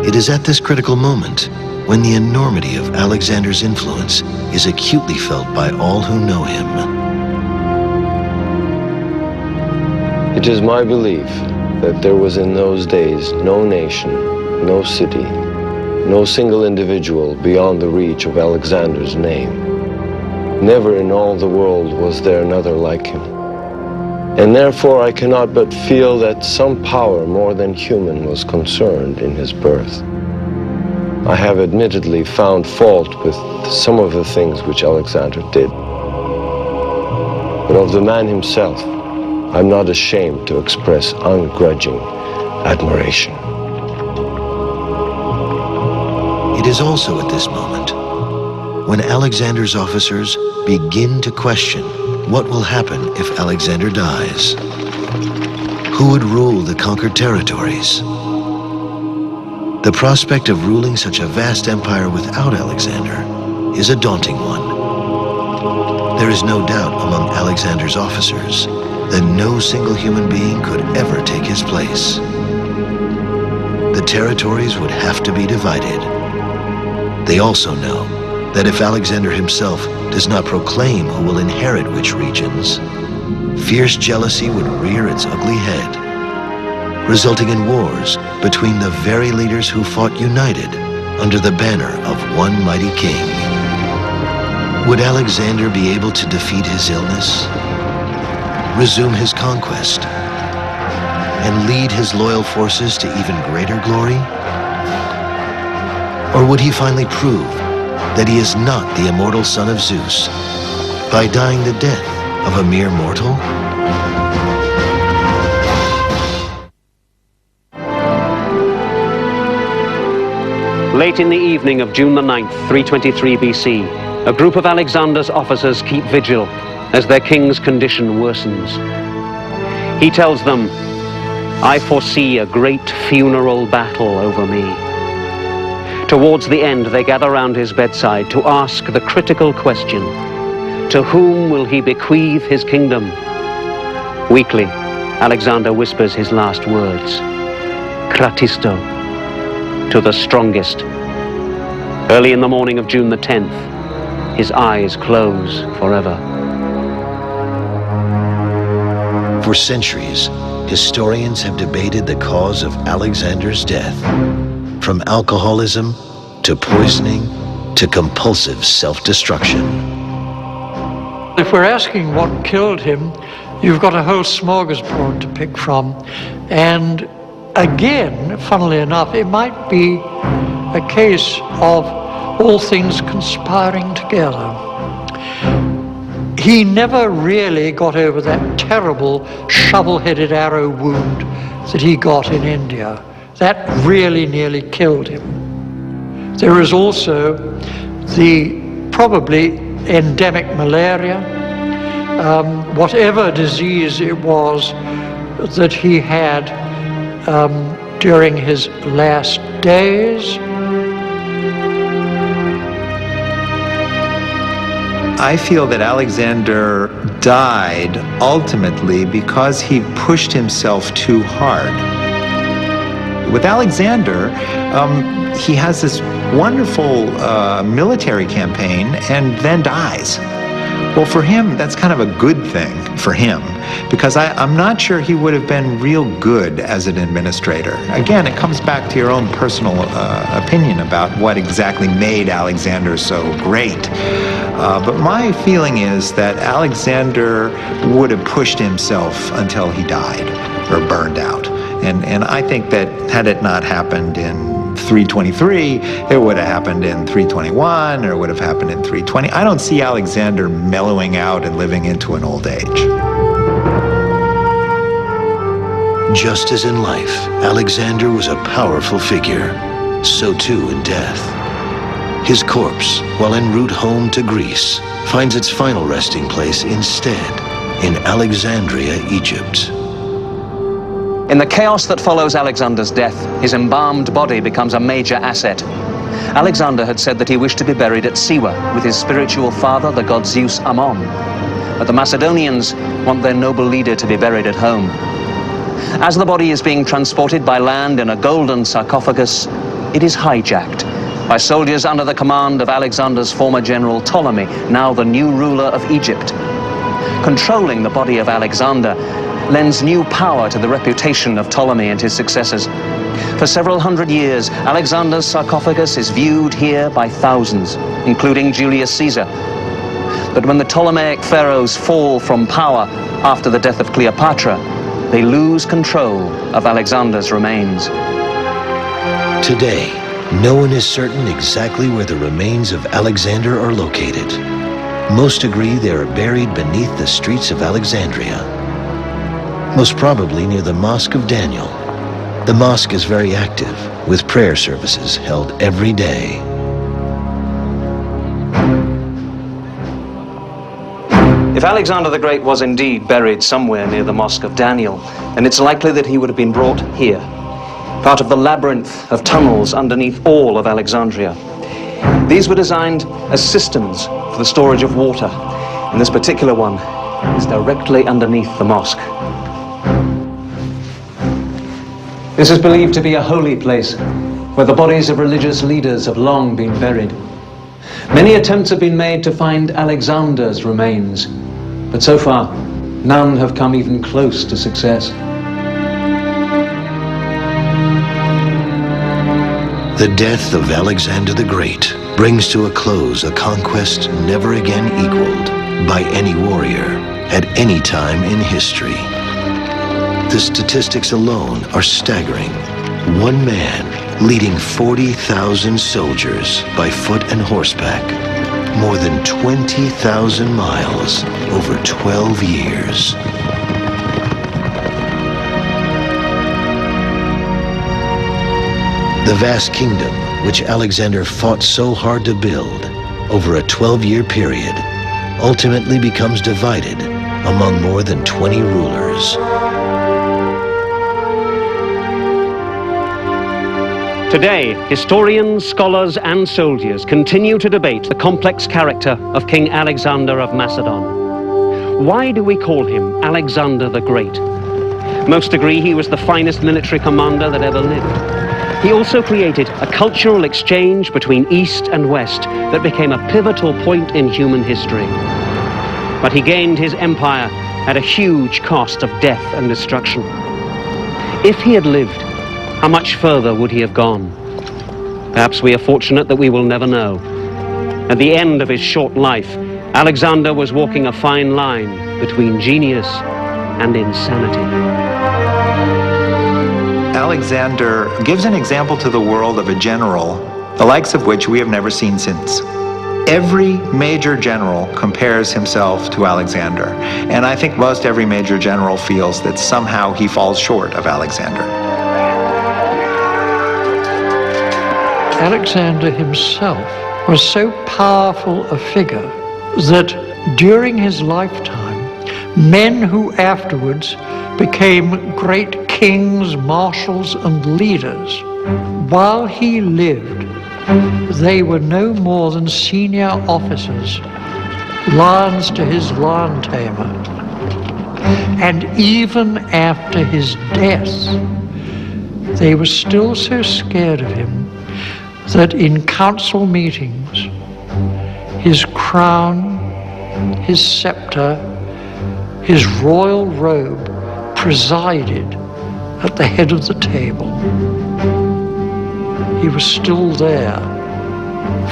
It is at this critical moment when the enormity of Alexander's influence is acutely felt by all who know him. It is my belief that there was in those days no nation, no city, no single individual beyond the reach of Alexander's name. Never in all the world was there another like him. And therefore I cannot but feel that some power more than human was concerned in his birth. I have admittedly found fault with some of the things which Alexander did. But of the man himself, I'm not ashamed to express ungrudging admiration. It is also at this moment when Alexander's officers begin to question what will happen if Alexander dies. Who would rule the conquered territories? The prospect of ruling such a vast empire without Alexander is a daunting one. There is no doubt among Alexander's officers that no single human being could ever take his place. The territories would have to be divided. They also know that if Alexander himself does not proclaim who will inherit which regions, fierce jealousy would rear its ugly head, resulting in wars between the very leaders who fought united under the banner of one mighty king. Would Alexander be able to defeat his illness, resume his conquest, and lead his loyal forces to even greater glory? Or would he finally prove that he is not the immortal son of Zeus by dying the death of a mere mortal? Late in the evening of June the 9th, 323 BC, a group of Alexander's officers keep vigil as their king's condition worsens. He tells them, "I foresee a great funeral battle over me." Towards the end, they gather round his bedside to ask the critical question, to whom will he bequeath his kingdom? Weakly, Alexander whispers his last words, "Kratisto," to the strongest. Early in the morning of June the 10th, his eyes close forever. For centuries, historians have debated the cause of Alexander's death, from alcoholism to poisoning to compulsive self-destruction. If we're asking what killed him, you've got a whole smorgasbord to pick from. And again, funnily enough, it might be a case of all things conspiring together. He never really got over that terrible shovel-headed arrow wound that he got in India. That really nearly killed him. There is also the probably endemic malaria, whatever disease it was that he had during his last days. I feel that Alexander died ultimately because he pushed himself too hard. With Alexander, he has this wonderful military campaign and then dies. Well, for him, that's kind of a good thing for him, because I'm not sure he would have been real good as an administrator. Again, it comes back to your own personal opinion about what exactly made Alexander so great. But my feeling is that Alexander would have pushed himself until he died or burned out. And I think that had it not happened in 323, it would have happened in 321, or it would have happened in 320. I don't see Alexander mellowing out and living into an old age. Just as in life, Alexander was a powerful figure, so too in death. His corpse, while en route home to Greece, finds its final resting place instead in Alexandria, Egypt. In the chaos that follows Alexander's death, his embalmed body becomes a major asset. Alexander had said that he wished to be buried at Siwa with his spiritual father, the god Zeus Ammon. but the Macedonians want their noble leader to be buried at home. As the body is being transported by land in a golden sarcophagus, it is hijacked by soldiers under the command of Alexander's former general Ptolemy, now the new ruler of Egypt. Controlling the body of Alexander lends new power to the reputation of Ptolemy and his successors. For several hundred years, Alexander's sarcophagus is viewed here by thousands, including Julius Caesar. But when the Ptolemaic pharaohs fall from power after the death of Cleopatra, they lose control of Alexander's remains. Today, no one is certain exactly where the remains of Alexander are located. Most agree they are buried beneath the streets of Alexandria, most probably near the Mosque of Daniel. The mosque is very active, with prayer services held every day. If Alexander the Great was indeed buried somewhere near the Mosque of Daniel, then it's likely that he would have been brought here, part of the labyrinth of tunnels underneath all of Alexandria. These were designed as cisterns for the storage of water, and this particular one is directly underneath the mosque. This is believed to be a holy place where the bodies of religious leaders have long been buried. Many attempts have been made to find Alexander's remains, but so far, none have come even close to success. The death of Alexander the Great brings to a close a conquest never again equaled by any warrior at any time in history. The statistics alone are staggering. One man leading 40,000 soldiers by foot and horseback, more than 20,000 miles over 12 years. The vast kingdom which Alexander fought so hard to build over a 12-year period ultimately becomes divided among more than 20 rulers. Today, historians, scholars, and soldiers continue to debate the complex character of King Alexander of Macedon. Why do we call him Alexander the Great? Most agree he was the finest military commander that ever lived. He also created a cultural exchange between East and West that became a pivotal point in human history. But he gained his empire at a huge cost of death and destruction. If he had lived, how much further would he have gone? Perhaps we are fortunate that we will never know. At the end of his short life, Alexander was walking a fine line between genius and insanity. Alexander gives an example to the world of a general, the likes of which we have never seen since. Every major general compares himself to Alexander, and I think most every major general feels that somehow he falls short of Alexander. Alexander himself was so powerful a figure that during his lifetime, men who afterwards became great kings, marshals, and leaders, while he lived, they were no more than senior officers, lions to his lion tamer. And even after his death, they were still so scared of him that in council meetings, his crown, his scepter, his royal robe presided at the head of the table. He was still there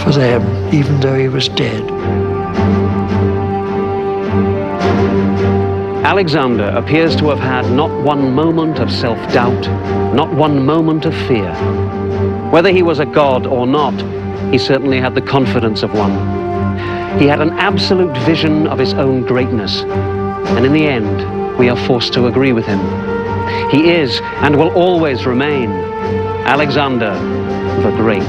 for them, even though he was dead. Alexander appears to have had not one moment of self-doubt, not one moment of fear. Whether he was a god or not, he certainly had the confidence of one. He had an absolute vision of his own greatness, and in the end, we are forced to agree with him. He is, and will always remain, Alexander the Great.